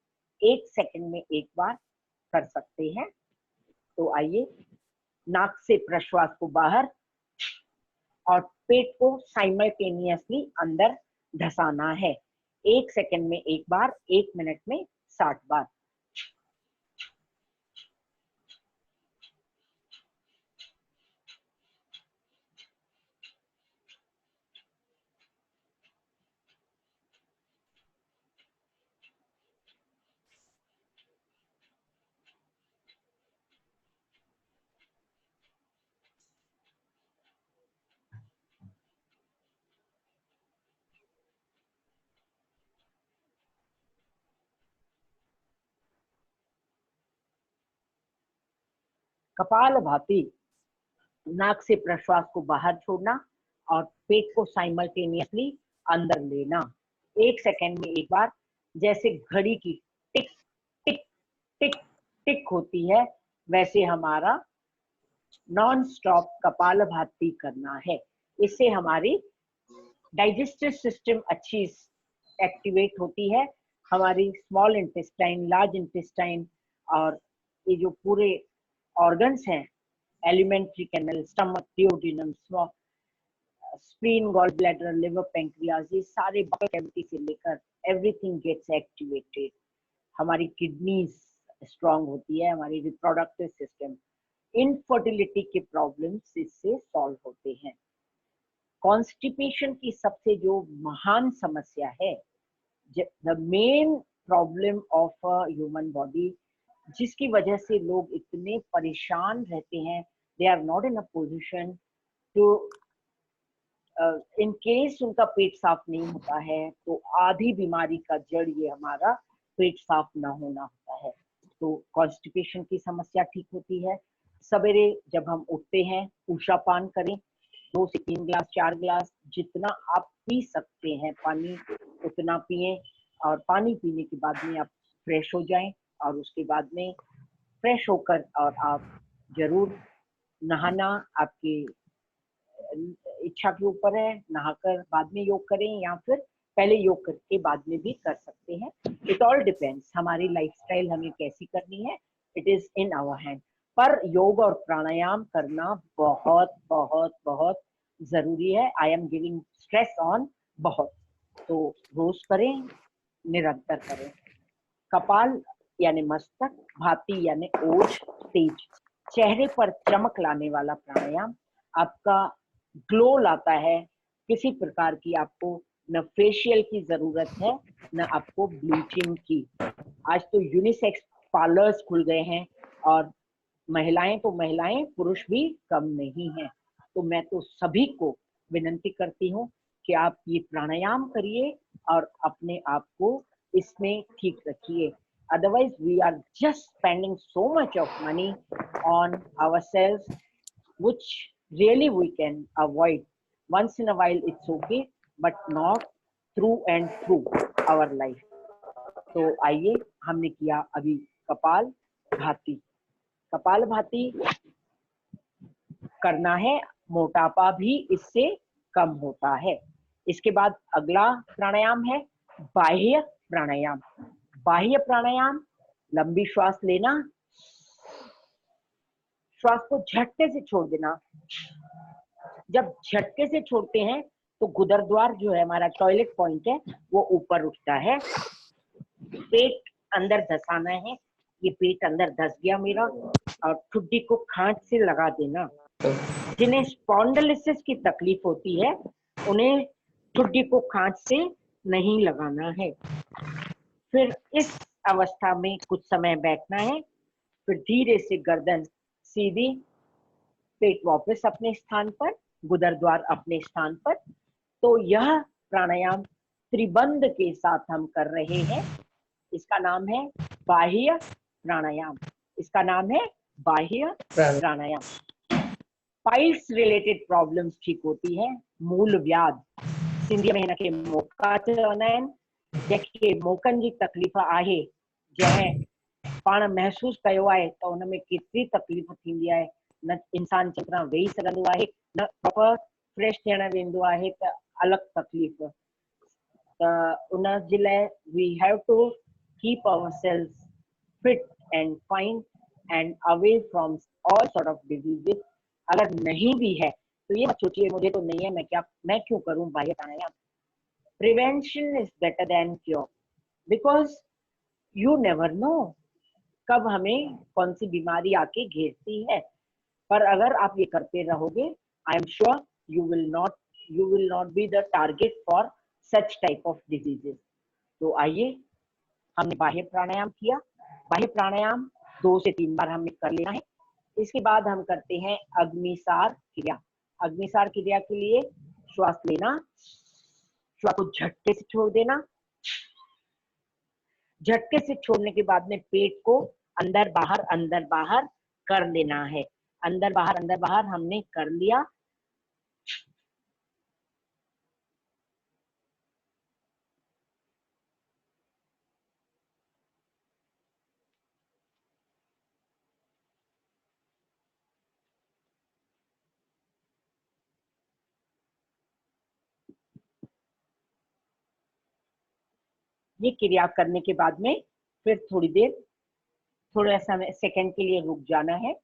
1 सेकंड में एक बार कर सकते हैं। तो आइए, नाक से प्रश्वास को बाहर और पेट को साइमल्टेनियसली अंदर धसाना है। 1 सेकंड में एक बार, 1 मिनट में 60 बार। कपालभाति, नाक से प्रश्वास को बाहर छोड़ना और पेट को साइमल्टेनियसली अंदर लेना, 1 सेकंड में एक बार, जैसे घड़ी की टिक टिक टिक टिक होती है, वैसे हमारा नॉन स्टॉप कपालभाति करना है। इससे हमारी डाइजेस्टिव सिस्टम अच्छी एक्टिवेट होती है, हमारी स्मॉल इंटेस्टाइन, लार्ज इंटेस्टाइन और ये जो पूरे ऑर्गन्स हैं, alimentary canal, stomach, duodenum, spleen, gall bladder, liver, pancreas, ये सारे बॉडी कैविटी से लेकर एवरीथिंग गेट्स एक्टिवेटेड। हमारी किडनीज स्ट्रांग होती है, हमारी रिप्रोडक्टिव सिस्टम, इनफर्टिलिटी के प्रॉब्लम्स इससे सॉल्व होते हैं। कॉन्स्टिपेशन की सबसे जो महान समस्या है, the main problem of a human body, जिसकी वजह से लोग इतने परेशान रहते हैं, they are not in a position to, in case उनका पेट साफ नहीं होता है तो आधी बीमारी का जड़ ये हमारा पेट साफ ना होना होता है। तो कॉन्स्टिपेशन की समस्या ठीक होती है। सवेरे जब हम उठते हैं उषा पान करें, 2 से 3 ग्लास, 4 ग्लास, जितना आप पी सकते हैं पानी उतना पिए, और पानी पीने के बाद में आप फ्रेश हो जाएं, और उसके बाद में फ्रेश होकर और आप जरूर नहाना आपकी इच्छा के ऊपर है, नहाकर बाद में योग करें या फिर पहले योग करके बाद में भी कर सकते हैं। इट ऑल डिपेंड्स हमारी लाइफस्टाइल हमें कैसी करनी है, it is in our hand. पर योग और प्राणायाम करना बहुत बहुत बहुत जरूरी है। I am giving stress on बहुत, तो रोज करें, निरंतर करें। कपाल यानी मस्तक, भाती यानी ओज, तेज, चेहरे पर चमक लाने वाला प्राणायाम आपका ग्लो लाता है। किसी प्रकार की आपको न फेशियल की जरूरत है न आपको ब्लीचिंग की। आज तो यूनिसेक्स पार्लर्स खुल गए हैं, और महिलाएं तो महिलाएं, पुरुष भी कम नहीं हैं। तो मैं तो सभी को विनती करती हूँ कि आप ये प्राणायाम करिए और अपने आप को इसमें ठीक रखिए। Otherwise, we are just spending so much of money on ourselves, which really we can avoid. Once in a while, it's okay, but not through and through our life. तो आइए, हमने किया अभी कपाल भाती। कपाल भाती करना है, मोटापा भी इससे कम होता है। इसके बाद अगला प्राणायाम है बाह्य प्राणायाम। बाह्य प्राणायाम, लंबी श्वास लेना, श्वास को झटके से छोड़ देना। जब झटके से छोड़ते हैं तो गुदरद्वार जो है हमारा टॉयलेट पॉइंट है वो ऊपर उठता है। पेट अंदर धसाना है, ये पेट अंदर धस गया मेरा, और ठुड्डी को खांच से लगा देना। जिन्हें स्पॉन्डिलोसिस की तकलीफ होती है उन्हें ठुड्डी को खांच से नहीं लगाना है। फिर इस अवस्था में कुछ समय बैठना है, फिर धीरे से गर्दन सीधी, पेट वापस अपने स्थान पर, गुदरद्वार अपने स्थान पर। तो यह प्राणायाम त्रिबंध के साथ हम कर रहे हैं। इसका नाम है बाह्य प्राणायाम। इसका नाम है बाह्य प्राणायाम। पाइल्स रिलेटेड प्रॉब्लम्स ठीक होती है। मूल व्याध, सिंधी महीना के मोका चवंदा आहिनि, जंहिंखे मोकनि जी तकलीफ़ आहे, जंहिं पाण महसूस कयो आहे त उन में केतिरी तकलीफ़ थींदी आहे। न इंसान चङी तरह वेही सघंदो आहे, न प्रॉपर फ्रेश थियण वेंदो आहे, त अलॻि तकलीफ़। त उन जे लाइ we have to keep ourselves fit and fine and away from all sort of diseases. अगर नहीं भी है तो ये मत सोचिए मुझे तो नहीं है, मैं क्यों करूं बाह्य pranayama. Prevention is better than cure, because you never know कब हमें कौन सी बीमारी आके घेरती है। पर अगर आप ये करते रहोगे, I am sure you will not be the target for such type of diseases. तो आइए, हमने बाह्य प्राणायाम किया। बाह्य प्राणायाम 2 से 3 बार हमें कर लेना है। इसके बाद हम करते हैं अग्निसार क्रिया। अग्निसार क्रिया के लिए श्वास लेना, श्वास को झटके से छोड़ देना। झटके से छोड़ने के बाद में पेट को अंदर बाहर कर लेना है। अंदर बाहर हमने कर लिया। ये क्रिया करने के बाद में फिर थोड़ी देर, थोड़ा समय सेकंड के लिए रुक जाना है,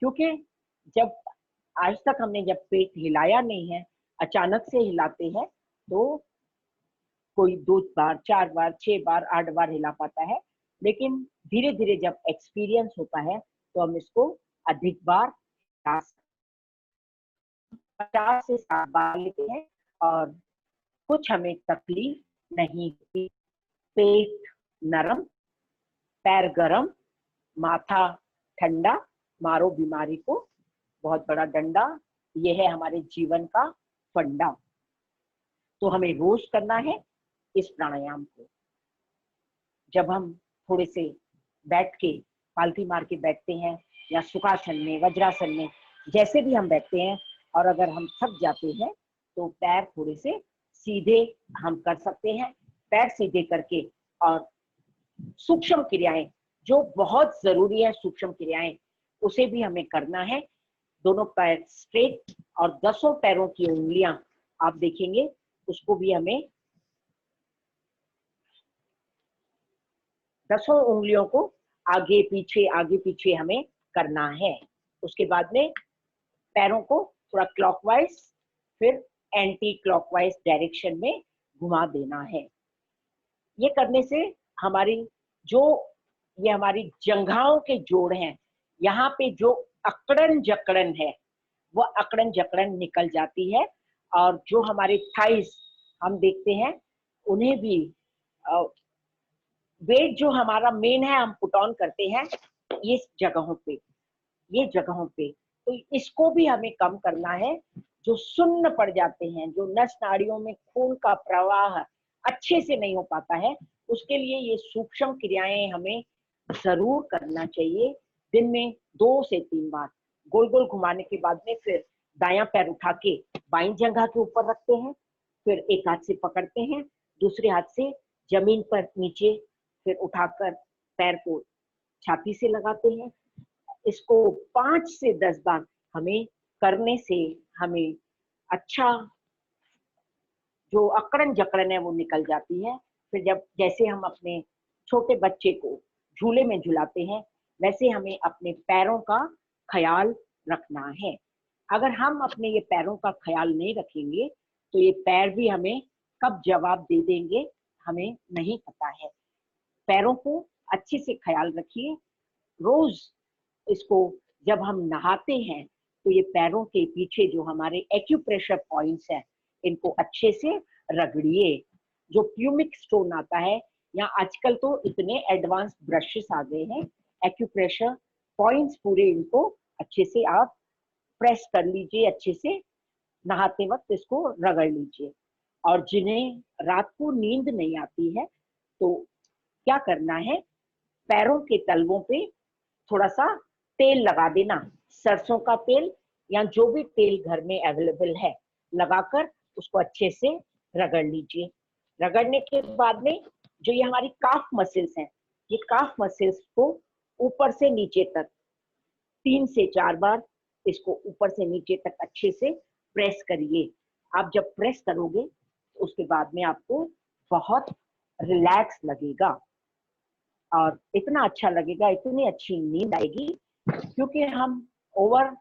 क्योंकि जब आज तक हमने जब पेट हिलाया नहीं है, अचानक से हिलाते हैं तो कोई 2 बार, 4 बार, 6 बार, 8 बार हिला पाता है, लेकिन धीरे-धीरे जब एक्सपीरियंस होता है तो हम इसको अधिक बार 50 से 60 बार लेते हैं और कुछ हमें तकलीफ नहीं होती। पेट नरम, पैर गरम, माथा ठंडा, मारो बीमारी को बहुत बड़ा डंडा, ये है हमारे जीवन का फंडा। तो हमें रोज करना है इस प्राणायाम को। जब हम थोड़े से बैठ के पालथी मार के बैठते हैं या सुखासन में, वज्रासन में, जैसे भी हम बैठते हैं, और अगर हम थक जाते हैं तो पैर थोड़े से सीधे हम कर सकते हैं। पैर सीधे करके और सूक्ष्म क्रियाएं जो बहुत जरूरी है, सूक्ष्म क्रियाएं उसे भी हमें करना है। दोनों पैर स्ट्रेट और 10 पैरों की उंगलियां आप देखेंगे, उसको भी हमें 10 उंगलियों को आगे पीछे हमें करना है। उसके बाद में पैरों को थोड़ा क्लॉकवाइज फिर एंटी क्लॉकवाइज डायरेक्शन में घुमा देना है। ये करने से हमारी ये हमारी जंघाओं के जोड़ हैं, यहाँ पे जो अकड़न जकड़न है वो अकड़न जकड़न निकल जाती है, और जो हमारे थाइस हम देखते हैं उन्हें भी वेट जो हमारा मेन है हम पुट ऑन करते हैं ये जगहों पे, तो इसको भी हमें कम करना है। जो सुन्न पड़ जाते हैं, जो नस नाड़ियों में खून का प्रवाह अच्छे से नहीं हो पाता है, उसके लिए ये सूक्ष्म क्रियाएं हमें जरूर करना चाहिए। दिन में 2 से 3 बार गोल गोल घुमाने के बाद में फिर दायां पैर उठा के बाईं जंघा के ऊपर रखते हैं, फिर एक हाथ से पकड़ते हैं, दूसरे हाथ से जमीन पर नीचे फिर उठाकर पैर को छाती से लगाते हैं। इसको 5 से 10 बार हमें करने से हमें अच्छा जो अकड़न जकड़न है वो निकल जाती है। फिर जब जैसे हम अपने छोटे बच्चे को झूले में झुलाते हैं, वैसे हमें अपने पैरों का ख्याल रखना है। अगर हम अपने ये पैरों का ख्याल नहीं रखेंगे तो ये पैर भी हमें कब जवाब दे देंगे हमें नहीं पता है। पैरों को अच्छे से ख्याल रखिए। रोज इसको जब हम नहाते हैं तो ये पैरों के पीछे जो हमारे एक्यूप्रेशर पॉइंट्स हैं इनको अच्छे से रगड़िए। जो प्यूमिक स्टोन आता है, या आजकल तो इतने एडवांस ब्रशेस आ गए हैं, एक्यूप्रेशर पॉइंट्स पूरे इनको अच्छे से आप प्रेस कर लीजिए, अच्छे से नहाते वक्त इसको रगड़ लीजिए। और जिन्हें रात को नींद नहीं आती है तो क्या करना है, पैरों के तलवों पे थोड़ा सा तेल लगा देना, सरसों का तेल या जो भी तेल घर में अवेलेबल है लगाकर उसको अच्छे से रगड़ लीजिए। रगड़ने के बाद में जो ये हमारी काफ मसल्स हैं, ये काफ मसल्स को ऊपर से नीचे तक 3 से 4 बार इसको ऊपर से नीचे तक अच्छे से प्रेस करिए। आप जब प्रेस करोगे तो उसके बाद में आपको बहुत रिलैक्स लगेगा और इतना अच्छा लगेगा, इतनी अच्छी नींद आएगी, क्योंकि हम ओवर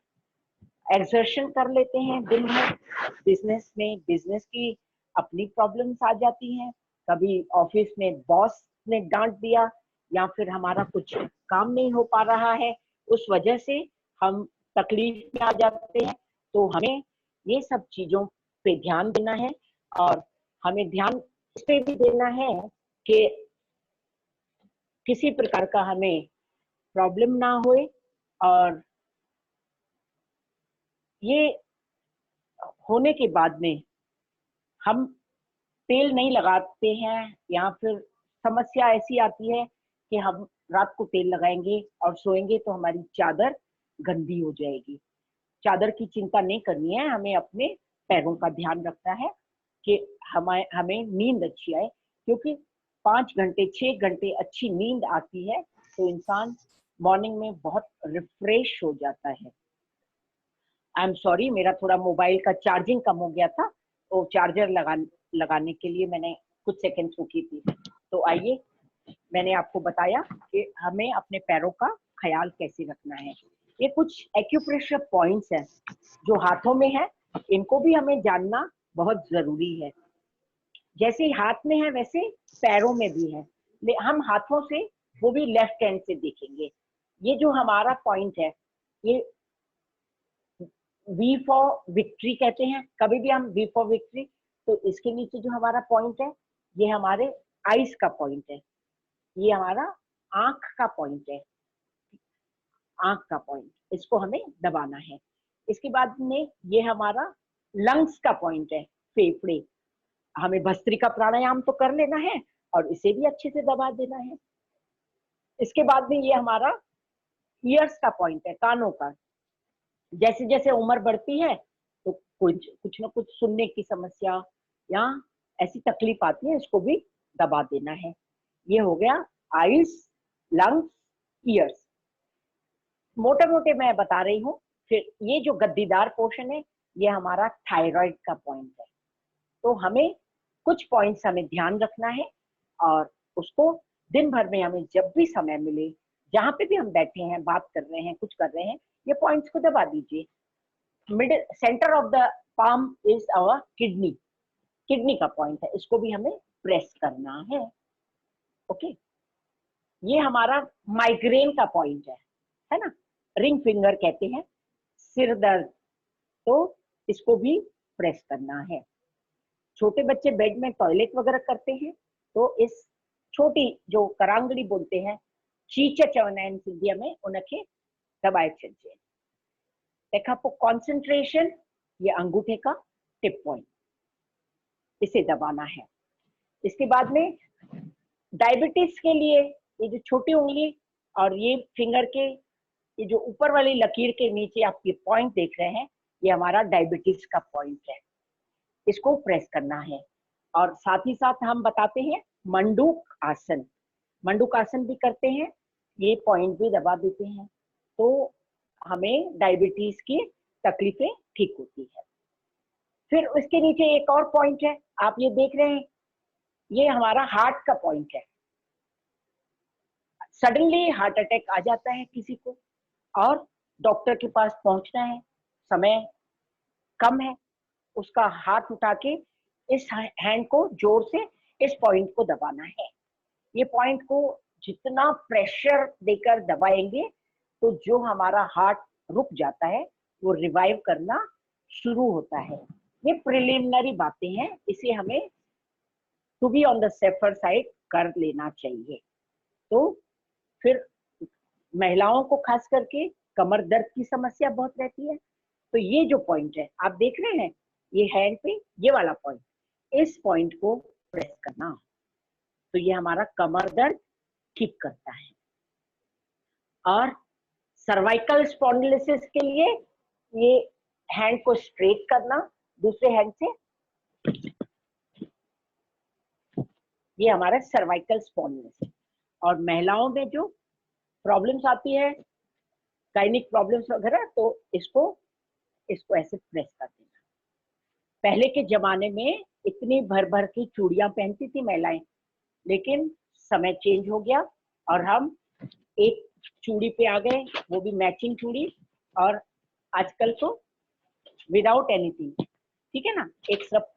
एक्सर्शन कर लेते हैं दिन भर बिजनेस में। बिजनेस की अपनी प्रॉब्लम्स आ जाती हैं, कभी ऑफिस में बॉस ने डांट दिया या फिर हमारा कुछ काम नहीं हो पा रहा है, उस वजह से हम तकलीफ में आ जाते हैं। तो हमें ये सब चीजों पे ध्यान देना है, और हमें ध्यान इस पे भी देना है कि किसी प्रकार का हमें प्रॉब्लम ना होए। और ये होने के बाद में हम तेल नहीं लगाते हैं, या फिर समस्या ऐसी आती है कि हम रात को तेल लगाएंगे और सोएंगे तो हमारी चादर गंदी हो जाएगी। चादर की चिंता नहीं करनी है, हमें अपने पैरों का ध्यान रखना है कि हमें नींद अच्छी आए, क्योंकि 5 घंटे 6 घंटे अच्छी नींद आती है तो इंसान मॉर्निंग में बहुत रिफ्रेश हो जाता है। आई एम सॉरी, मेरा थोड़ा मोबाइल का चार्जिंग कम हो गया था, तो चार्जर लगाने के लिए मैंने कुछ सेकंड रुकी थी। तो आइए, मैंने आपको बताया कि हमें अपने पैरों का ख्याल कैसे रखना है। ये कुछ एक्यूप्रेशर पॉइंट्स हैं जो हाथों में है, इनको भी हमें जानना बहुत जरूरी है। जैसे हाथ में है वैसे पैरों में भी है। हम हाथों से, वो भी लेफ्ट हैंड से देखेंगे। ये जो हमारा पॉइंट है, ये वी फॉर विक्ट्री कहते हैं। कभी भी हम वी फॉर विक्ट्री, तो इसके नीचे जो हमारा पॉइंट है, ये हमारे आईज का पॉइंट है, ये हमारा आंख का पॉइंट है, आंख का पॉइंट, इसको हमें दबाना है। इसके बाद में ये हमारा लंग्स का पॉइंट है, फेफड़े। हमें भस्त्रिका प्राणायाम तो कर लेना है और इसे भी अच्छे से दबा देना है। इसके बाद में ये हमारा ईयर्स का पॉइंट है, कानों का। जैसे जैसे उम्र बढ़ती है तो कुछ ना कुछ सुनने की समस्या या ऐसी तकलीफ आती है, इसको भी दबा देना है। ये हो गया आईज, लंग्स, ईयर्स, मोटे मोटे मैं बता रही हूँ। फिर ये जो गद्दीदार पोर्शन है, ये हमारा थायराइड का पॉइंट है। तो हमें कुछ पॉइंट्स हमें ध्यान रखना है और उसको दिन भर में हमें जब भी समय मिले, जहां पे भी हम बैठे हैं, बात कर रहे हैं, कुछ कर रहे हैं, ये पॉइंट्स को दबा दीजिए। Middle centre of the palm is our kidney, kidney का पॉइंट है, इसको भी हमें प्रेस करना है। ओके, ये हमारा माइग्रेन का पॉइंट है ना, रिंग फिंगर कहते हैं, सिर दर्द, तो इसको भी प्रेस करना है। छोटे बच्चे बेड में टॉयलेट वगैरह करते हैं, तो इस छोटी जो करांगड़ी बोलते हैं, चीचा चवना आहिनि सिंधीअ में, उनखे दबाए छॾिजे। तंहिंखां पोइ कॉन्सेंट्रेशन, ये अंगूठे का टिप पॉइंट, इसे दबाना है। इसके बाद में डायबिटीज के लिए ये जो छोटी उंगली और ये फिंगर के ये जो ऊपर वाली लकीर के नीचे आप ये पॉइंट देख रहे हैं, ये हमारा डायबिटीज का पॉइंट है, इसको प्रेस करना है। और साथ ही साथ हम बताते हैं मंडूक आसन, मंडूक आसन भी करते हैं, ये पॉइंट भी दबा देते हैं, तो हमें डायबिटीज की तकलीफें ठीक होती है। फिर उसके नीचे एक और पॉइंट है, आप ये देख रहे हैं, ये हमारा हार्ट का पॉइंट है। सडनली हार्ट अटैक आ जाता है किसी को और डॉक्टर के पास पहुंचना है, समय कम है, उसका हाथ उठा के इस हैंड को जोर से इस पॉइंट को दबाना है। ये पॉइंट को जितना प्रेशर देकर दबाएंगे, तो जो हमारा हार्ट रुक जाता है वो रिवाइव करना शुरू होता है। ये प्रिलिमिनरी बातें हैं, इसे हमें to be on the safer side कर लेना चाहिए। तो फिर महिलाओं को खास करके कमर दर्द की समस्या बहुत रहती है, तो ये जो पॉइंट है आप देख रहे हैं, ये हैंड पे ये वाला पॉइंट, इस पॉइंट को प्रेस करना, तो ये हमारा कमर दर्द ठीक करता है। और सर्वाइकल स्पॉन्डिलोसिस के लिए ये हैंड को स्ट्रेट करना दूसरे हैंड से, ये हमारा सर्वाइकल स्पॉन्डिलोसिस। और महिलाओं में जो प्रॉब्लम्स आती है, गायनिक प्रॉब्लम्स वगैरह, तो इसको ऐसे प्रेस कर देना। पहले के जमाने में इतनी भर भर की चूड़ियां पहनती थी महिलाएं, लेकिन समय चेंज हो गया और हम एक चूड़ी पे आ गए, वो भी मैचिंग चूड़ी, और आजकल तो विदाउट एनीथिंग, ठीक है ना, एक सब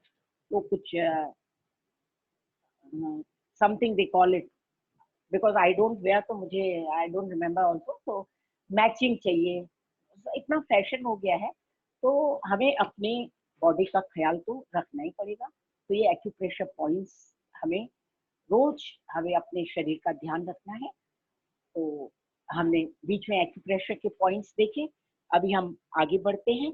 वो कुछ something they call it, because I don't wear, तो मुझे आई डोंट रिमेम्बर ऑल्सो, तो मैचिंग चाहिए, इतना फैशन हो गया है, तो हमें अपने बॉडी का ख्याल तो रखना ही पड़ेगा। तो ये एक्यूप्रेशर पॉइंट्स हमें रोज हमें अपने शरीर का ध्यान रखना है। तो हमने बीच में एक्यूप्रेशर के पॉइंट्स देखे, अभी हम आगे बढ़ते हैं।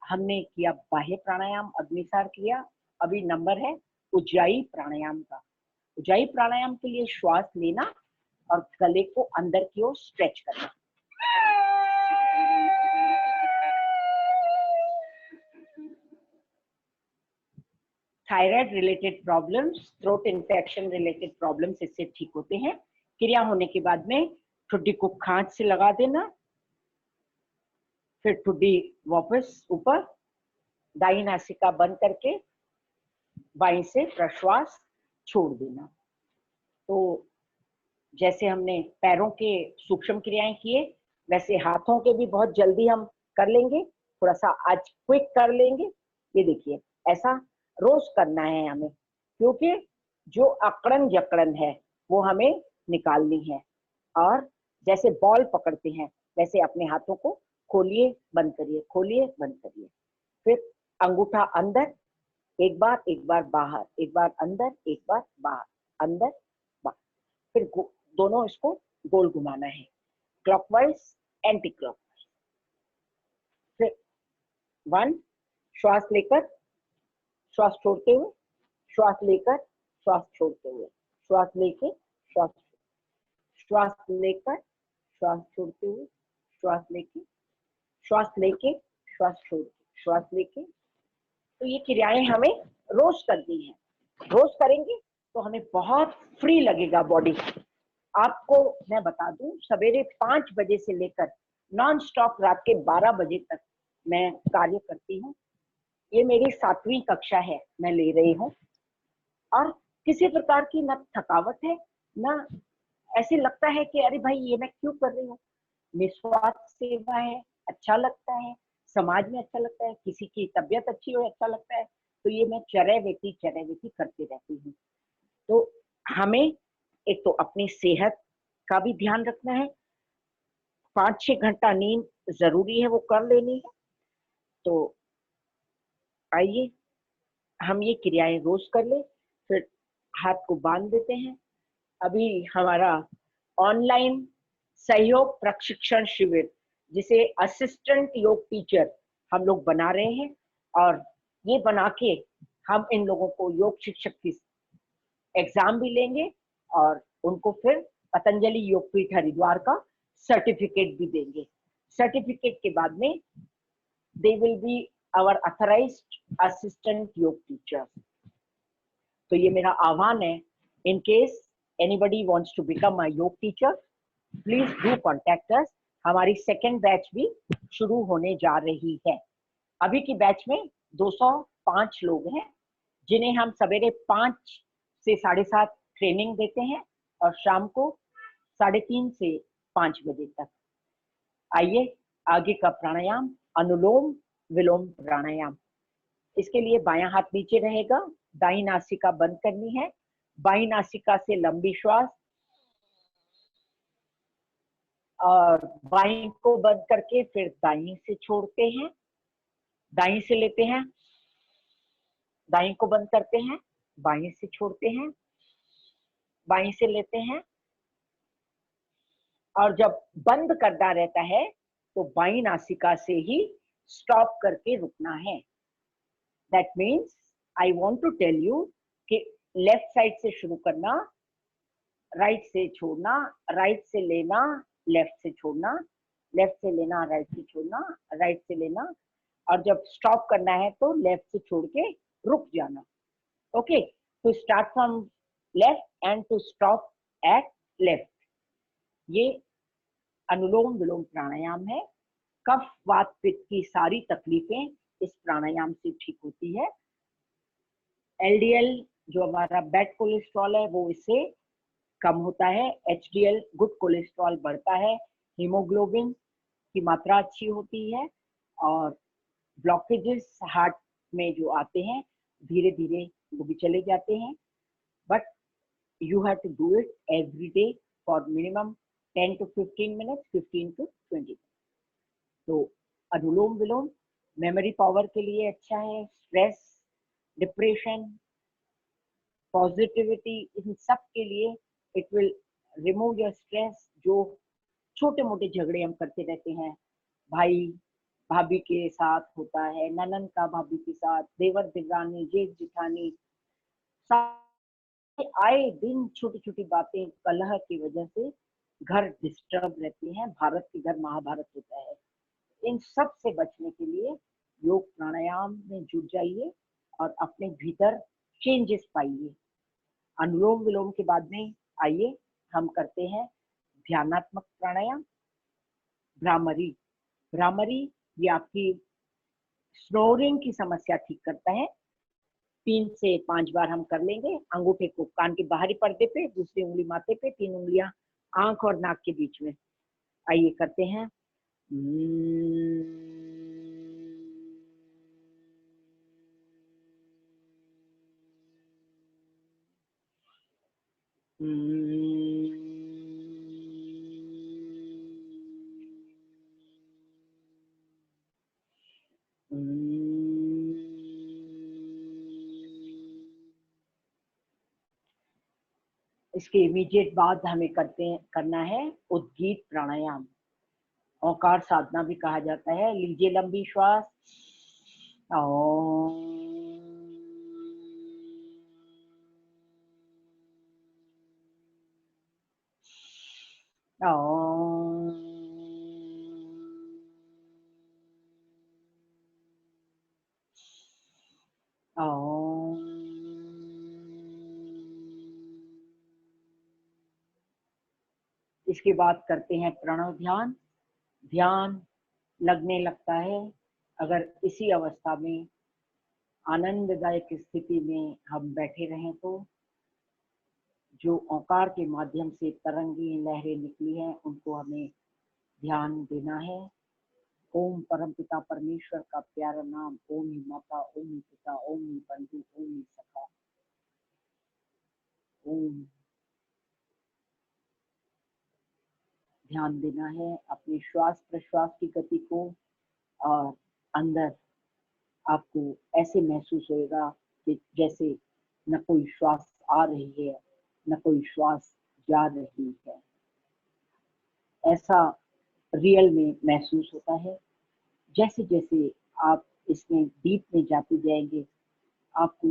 हमने किया बाह्य प्राणायाम, अग्निसार किया, अभी नंबर है उज्जाई प्राणायाम का। उज्जाई प्राणायाम के लिए श्वास लेना और गले को अंदर की ओर स्ट्रेच करना। Thyroid related problems, throat infection related problems इससे ठीक होते हैं। क्रिया होने के बाद में ठुड्डी को खांच से लगा देना, फिर ठुड्डी वापस ऊपर, दाहिनी नासिका बंद करके बाईं से प्रश्वास, छोड़ देना। तो जैसे हमने पैरों के सूक्ष्म क्रियाएं किए, वैसे हाथों के भी बहुत जल्दी हम कर लेंगे, थोड़ा सा आज क्विक कर लेंगे। ये देखिए, ऐसा रोज करना है हमें, क्योंकि जो अकड़न जकड़न है वो हमें निकालनी है। और जैसे बॉल पकड़ते हैं वैसे अपने हाथों को खोलिए बंद करिए, खोलिए बंद करिए। फिर अंगूठा अंदर, एक बार बाहर, एक बार अंदर, एक बार बाहर, अंदर बाहर। फिर दोनों इसको गोल घुमाना है, क्लॉकवाइज एंटी क्लॉकवाइज। फिर 1, श्वास लेकर श्वास छोड़ते हुए, श्वास लेकर श्वास छोड़ते हुए, श्वास लेके श्वास, श्वास लेकर श्वास छोड़ते हुए, श्वास लेके श्वास लेके श्वास छोड़ के, श्वास लेके। तो ये क्रियाएं हमें रोज करनी है। रोज करेंगे तो हमें बहुत फ्री लगेगा बॉडी। आपको मैं बता दूं, सवेरे 5 बजे से लेकर नॉन स्टॉप रात के 12 बजे तक मैं कार्य करती हूँ। ये मेरी 7वीं कक्षा है मैं ले रही हूँ, और किसी प्रकार की न थकावट है, न ऐसे लगता है कि अरे भाई ये मैं क्यों कर रही हूँ। निस्वार्थ सेवा है, अच्छा लगता है, समाज में अच्छा लगता है, किसी की तबीयत अच्छी हो अच्छा लगता है, तो ये मैं चरैवेती करती रहती हूँ। तो हमें एक तो अपनी सेहत का भी ध्यान रखना है, 5-6 घंटा नींद जरूरी है, वो कर लेनी है। तो आइए हम ये क्रियाएं रोज कर ले। फिर हाथ को बांध देते हैं। अभी हमारा ऑनलाइन सहयोग प्रशिक्षण शिविर, जिसे असिस्टेंट योग टीचर हम लोग बना रहे हैं, और ये बना के हम इन लोगों को योग शिक्षक की एग्जाम भी लेंगे, और उनको फिर पतंजलि योगपीठ हरिद्वार का सर्टिफिकेट भी देंगे। सर्टिफिकेट के बाद में they will be our authorised assistant yoga teacher. तो ये मेरा आह्वान है, in case anybody wants to become my yoga teacher, please do contact us. हमारी सेकेंड बैच भी शुरू होने जा रही है। अभी की बैच में 205 लोग हैं, जिन्हें हम सवेरे 5 से 7:30 ट्रेनिंग देते हैं, और शाम को 3:30 से 5 बजे तक। आइए आगे का प्राणायाम अनुलोम विलोम प्राणायाम। इसके लिए बायां हाथ नीचे रहेगा, दाई नासिका बंद करनी है, बाई नासिका से लंबी श्वास, और बाई को बंद करके फिर दाई से छोड़ते हैं, दाई से लेते हैं, दाई को बंद करते हैं, बाई से छोड़ते हैं, बाई से लेते हैं, और जब बंद करना रहता है तो बाई नासिका से ही स्टॉप करके रुकना है। That means I want to tell you कि लेफ्ट साइड से शुरू करना, राइट से छोड़ना, राइट से लेना, लेफ्ट से छोड़ना, लेफ्ट से लेना, राइट से छोड़ना, राइट से लेना, और जब स्टॉप करना है तो लेफ्ट से छोड़ के रुक जाना। Okay, to start from left and to stop at left. ये अनुलोम विलोम प्राणायाम है। कफ वात पित्त की सारी तकलीफें इस प्राणायाम से ठीक होती है। एलडीएल जो हमारा बैड कोलेस्ट्रॉल है वो इससे कम होता है, एचडीएल गुड कोलेस्ट्रॉल बढ़ता है, हीमोग्लोबिन की मात्रा अच्छी होती है, और ब्लॉकेजेस हार्ट में जो आते हैं धीरे धीरे वो भी चले जाते हैं। But you have to do it every day for minimum 10 to 15 minutes, 15 to 20 minutes. तो अनुलोम विलोम मेमोरी पावर के लिए अच्छा है, स्ट्रेस, डिप्रेशन, पॉजिटिविटी, इन सब के लिए it will remove your stress. जो छोटे मोटे झगड़े हम करते रहते हैं, भाई भाभी के साथ होता है, ननन का भाभी के साथ, देवर देवरानी, जेठ जिठानी, आए दिन छोटी छोटी बातें कलह की वजह से घर डिस्टर्ब रहते हैं। भारत के घर महाभारत होता है। इन सब से बचने के लिए योग प्राणायाम में जुट जाइए और अपने भीतर चेंजेस पाइए। अनुलोम विलोम के बाद में आइए हम करते हैं ध्यानात्मक प्राणायाम, भ्रामरी। भ्रामरी ये आपकी स्नोरिंग की समस्या ठीक करता है। 3 से 5 बार हम कर लेंगे। अंगूठे को कान के बाहरी पर्दे पे, दूसरी उंगली माथे पे, 3 उंगलियां आंख और नाक के बीच में। आइए करते हैं। इसके इमीडिएट बाद हमें करना है उद्गीत प्राणायाम। ओंकार साधना भी कहा जाता है। लीजिए लंबी श्वास। ओम। ओम। ओम। इसके बाद करते हैं प्रणव ध्यान। ध्यान लगने लगता है। अगर इसी अवस्था में आनंददायक स्थिति में हम बैठे रहें तो जो ओंकार के माध्यम से तरंगी लहरें निकली हैं उनको हमें ध्यान देना है। ओम परम पिता परमेश्वर का प्यारा नाम, ओम ही माता, ओम ही पिता, ओम ही बंधु, ओम ही सखा, ओम। ध्यान देना है अपने श्वास प्रश्वास की गति को, और अंदर आपको ऐसे महसूस होएगा कि जैसे न कोई श्वास आ रही है न कोई श्वास जा रही है। ऐसा रियल में महसूस होता है। जैसे जैसे आप इसमें डीप में जाते जाएंगे आपको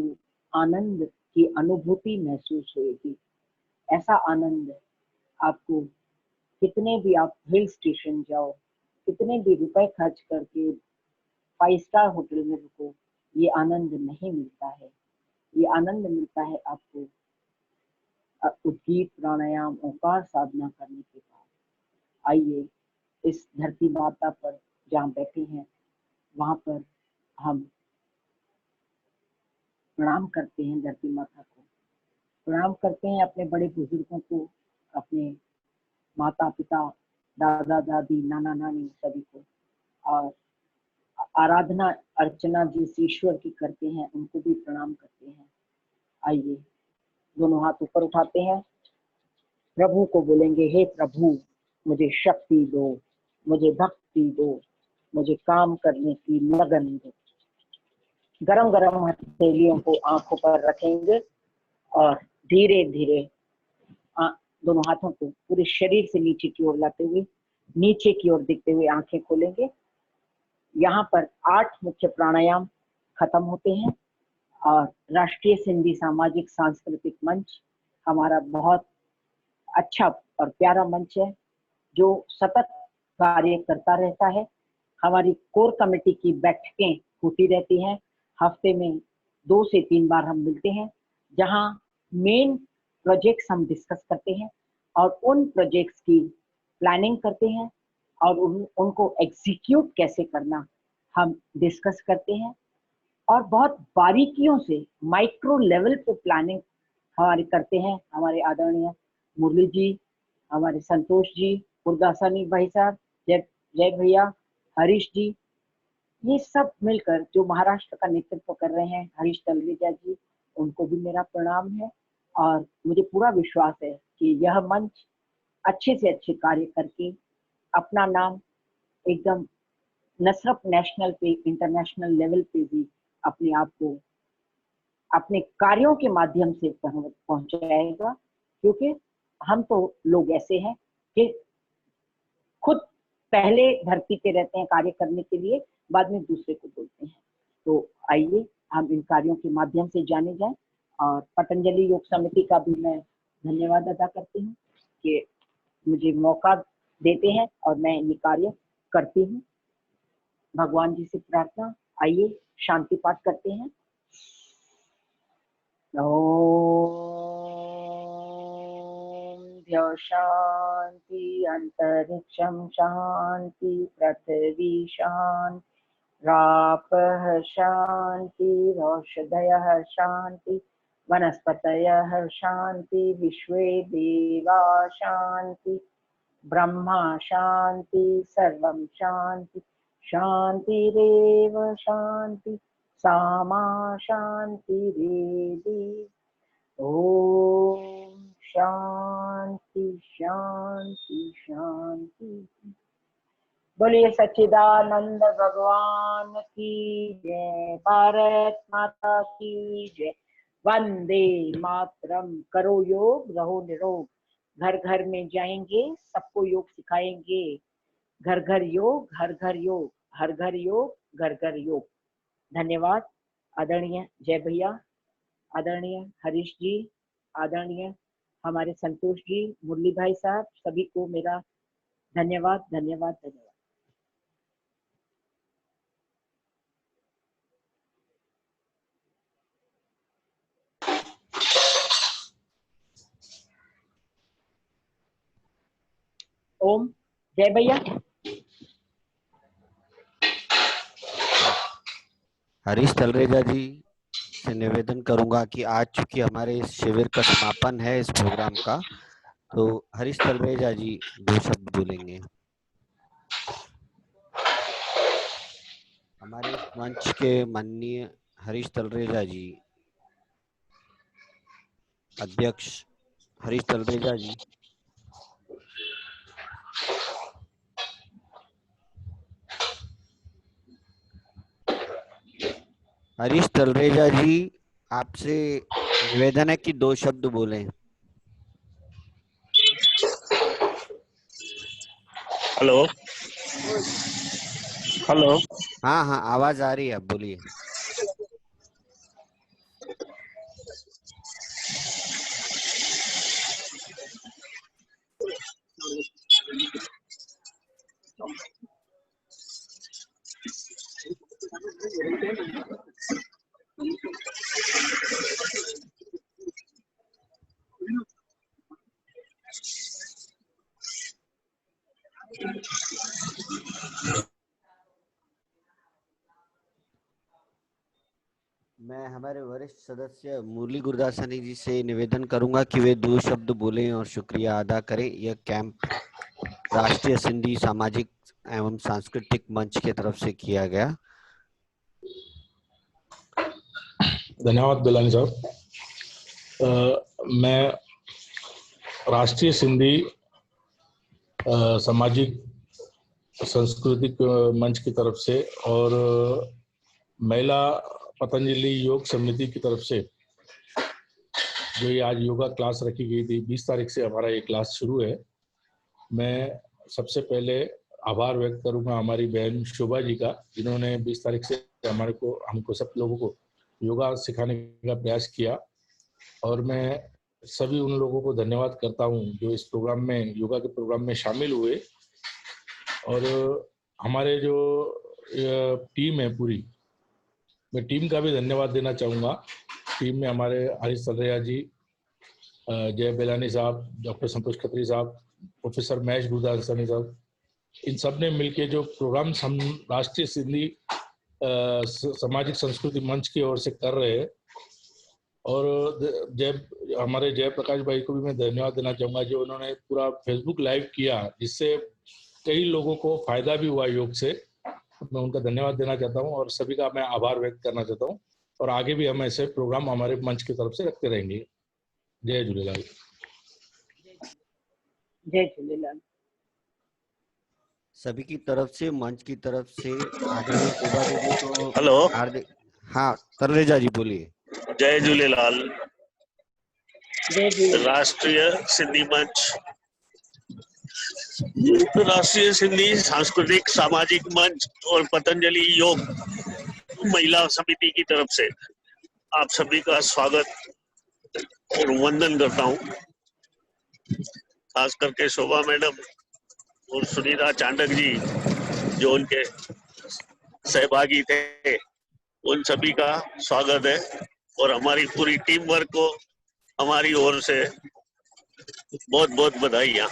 आनंद की अनुभूति महसूस होगी। ऐसा आनंद आपको कितने भी आप हिल स्टेशन जाओ, कितने भी रुपए खर्च करके 5 स्टार होटल में रुको, ये आनंद नहीं मिलता है। ये आनंद मिलता है आपको उद्गीत प्राणायाम ओंकार साधना करने के बाद। आइए इस धरती माता पर जहाँ बैठे हैं वहां पर हम प्रणाम करते हैं धरती माता को, प्रणाम करते हैं अपने बड़े बुजुर्गों को, अपने माता पिता दादा दादी नाना नानी सभी को, और आराधना अर्चना जिस ईश्वर की करते हैं उनको भी प्रणाम करते हैं। आइए दोनों हाथ ऊपर उठाते हैं, प्रभु को बोलेंगे, हे प्रभु मुझे शक्ति दो, मुझे भक्ति दो, मुझे काम करने की लगन दो। गरम गरम हथेलियों को आंखों पर रखेंगे और धीरे धीरे दोनों हाथों को पूरे शरीर से नीचे की ओर लाते हुए नीचे की ओर दिखते हुए आंखें खोलेंगे। यहाँ पर 8 मुख्य प्राणायाम खत्म होते हैं और राष्ट्रीय सिंधी सामाजिक सांस्कृतिक मंच हमारा बहुत अच्छा और प्यारा मंच है जो सतत कार्य करता रहता है। हमारी कोर कमेटी की बैठकें होती रहती हैं, हफ्ते में 2 से 3 बार हम मिलते हैं, जहां मेन प्रोजेक्ट्स हम डिस्कस करते हैं और उन प्रोजेक्ट्स की प्लानिंग करते हैं और उनको एग्जीक्यूट कैसे करना हम डिस्कस करते हैं। और बहुत बारीकियों से माइक्रो लेवल पे प्लानिंग हमारे करते हैं हमारे आदरणीय मुरली जी, हमारे संतोष जी, गुरदासानी भाई साहब, जय जय भैया, हरीश जी, ये सब मिलकर जो महाराष्ट्र का नेतृत्व कर रहे हैं, हरीश तलरेजा जी, उनको भी मेरा प्रणाम है। और मुझे पूरा विश्वास है कि यह मंच अच्छे से अच्छे कार्य करके अपना नाम एकदम न सिर्फ नेशनल पे इंटरनेशनल लेवल पे भी अपने आप को अपने कार्यों के माध्यम से पहुंचाएगा। क्योंकि हम तो लोग ऐसे हैं कि खुद पहले धरती पे रहते हैं कार्य करने के लिए, बाद में दूसरे को बोलते हैं। तो आइए हम इन कार्यों के माध्यम से जाने जाएं। और पतंजलि योग समिति का भी मैं धन्यवाद अदा करती हूँ कि मुझे मौका देते हैं और मैं ये कार्य करती हूँ। भगवान जी से प्रार्थना, आइए शांति पाठ करते हैं। ओम द्यौ शांति, अंतरिक्षम शांति, पृथ्वी शांति, रापः शान्तिरौषधयः शान्ति वनस्पतयः शान्ति विश्वे देवा शान्ति ब्रह्मा शान्ति सर्वं शान्ति शान्तिरेव शान्ति सामा शान्तिरेधि ॐ शान्ति शान्ति शान्ति। बोलिए सच्चिदानंद भगवान की जय, भारत माता की जय, वंदे मातरम। करो योग, रहो निरोग। घर घर में जाएंगे, सबको योग सिखाएंगे। घर घर योग, हर घर योग, हर घर योग, घर घर योग। धन्यवाद आदरणीय जय भैया, आदरणीय हरीश जी, आदरणीय हमारे संतोष जी, मुरली भाई साहब, सभी को मेरा धन्यवाद धन्यवाद धन्यवाद। ओम जय भैया। हरीश तलरेजा जी से निवेदन करूंगा कि आज चूंकि हमारे इस शिविर का समापन है इस प्रोग्राम का, तो हरीश तलरेजा जी 2 शब्द बोलेंगे। हमारे इस मंच के माननीय हरीश तलरेजा जी, अध्यक्ष हरीश तलरेजा जी। हरीश तलरेजा जी, आपसे निवेदन है कि 2 शब्द बोलें। Hello hello. हाँ हाँ, आवाज आ रही है, आप बोलिए। मैं हमारे वरिष्ठ सदस्य मुरली गुरदासनी जी से निवेदन करूंगा कि वे 2 शब्द बोलें और शुक्रिया अदा करें। यह कैंप राष्ट्रीय सिंधी सामाजिक एवं सांस्कृतिक मंच की तरफ से किया गया। धन्यवाद दुलानी साहब। मैं राष्ट्रीय सिंधी सामाजिक सांस्कृतिक मंच की तरफ से और महिला पतंजलि योग समिति की तरफ से जो ये आज योगा क्लास रखी गई थी, 20 तारीख से हमारा ये क्लास शुरू है। मैं सबसे पहले आभार व्यक्त करूंगा हमारी बहन शोभा जी का, जिन्होंने 20 तारीख से हमको सब लोगों को योगा सिखाने का प्रयास किया। और मैं सभी उन लोगों को धन्यवाद करता हूं जो इस प्रोग्राम में, योगा के प्रोग्राम में शामिल हुए। और हमारे जो टीम है पूरी, मैं टीम का भी धन्यवाद देना चाहूँगा। टीम में हमारे हरीश तलरेजा जी, जय बेलानी साहब, डॉक्टर संतोष खत्री साहब, प्रोफेसर महेश गुरदासनी साहब, इन सब ने मिलकर जो प्रोग्राम हम राष्ट्रीय सिंधी सामाजिक संस्कृति मंच की ओर से कर रहे हैं। और हमारे जयप्रकाश भाई को भी मैं धन्यवाद देना चाहूँगा, जो उन्होंने पूरा फेसबुक लाइव किया, जिससे कई लोगों को फायदा भी हुआ योग से। मैं उनका धन्यवाद देना चाहता हूँ और सभी का मैं आभार व्यक्त करना चाहता हूँ। और आगे भी हम ऐसे प्रोग्राम हमारे मंच की तरफ से रखते रहेंगे। जय झूलेलाल। जय झूलेलाल। सभी की तरफ से, मंच की तरफ से आदरणीय शोभा दीदी को हेलो। हार्दिक। हाँ तलरेजा जी बोलिए। जय झूलेलाल। जय झूलेलाल। राष्ट्रीय सिंधी मंच, राष्ट्रीय सिंधी सांस्कृतिक सामाजिक मंच और पतंजलि योग महिला समिति की तरफ से आप सभी का स्वागत और वंदन करता हूँ। खास करके शोभा मैडम और सुनीता चांडक जी जो उनके सहभागी थे, उन सभी का स्वागत है। और हमारी पूरी टीम वर्क को हमारी ओर से बहुत बहुत बधाइयाँ।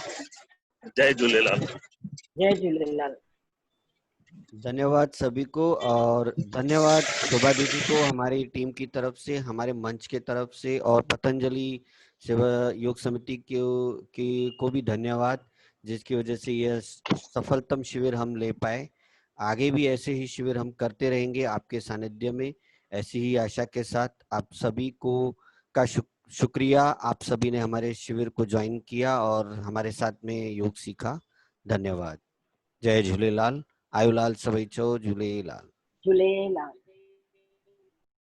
जय झूलेलाल। जय झूलेलाल। धन्यवाद सभी को, और धन्यवाद शोभा दीदी को हमारी टीम की तरफ से, हमारे मंच के तरफ से, और पतंजलि सेवा योग समिति को भी धन्यवाद, जिसकी वजह से यह सफलतम शिविर हम ले पाए। आगे भी ऐसे ही शिविर हम करते रहेंगे आपके सानिध्य में। ऐसी ही आशा के साथ आप सभी को का शुक्रिया, आप सभी ने हमारे शिविर को ज्वाइन किया और हमारे साथ में योग सीखा। धन्यवाद। जय झूलेलाल। आयुलाल सभई चओ, झूलेलाल। झूलेलाल।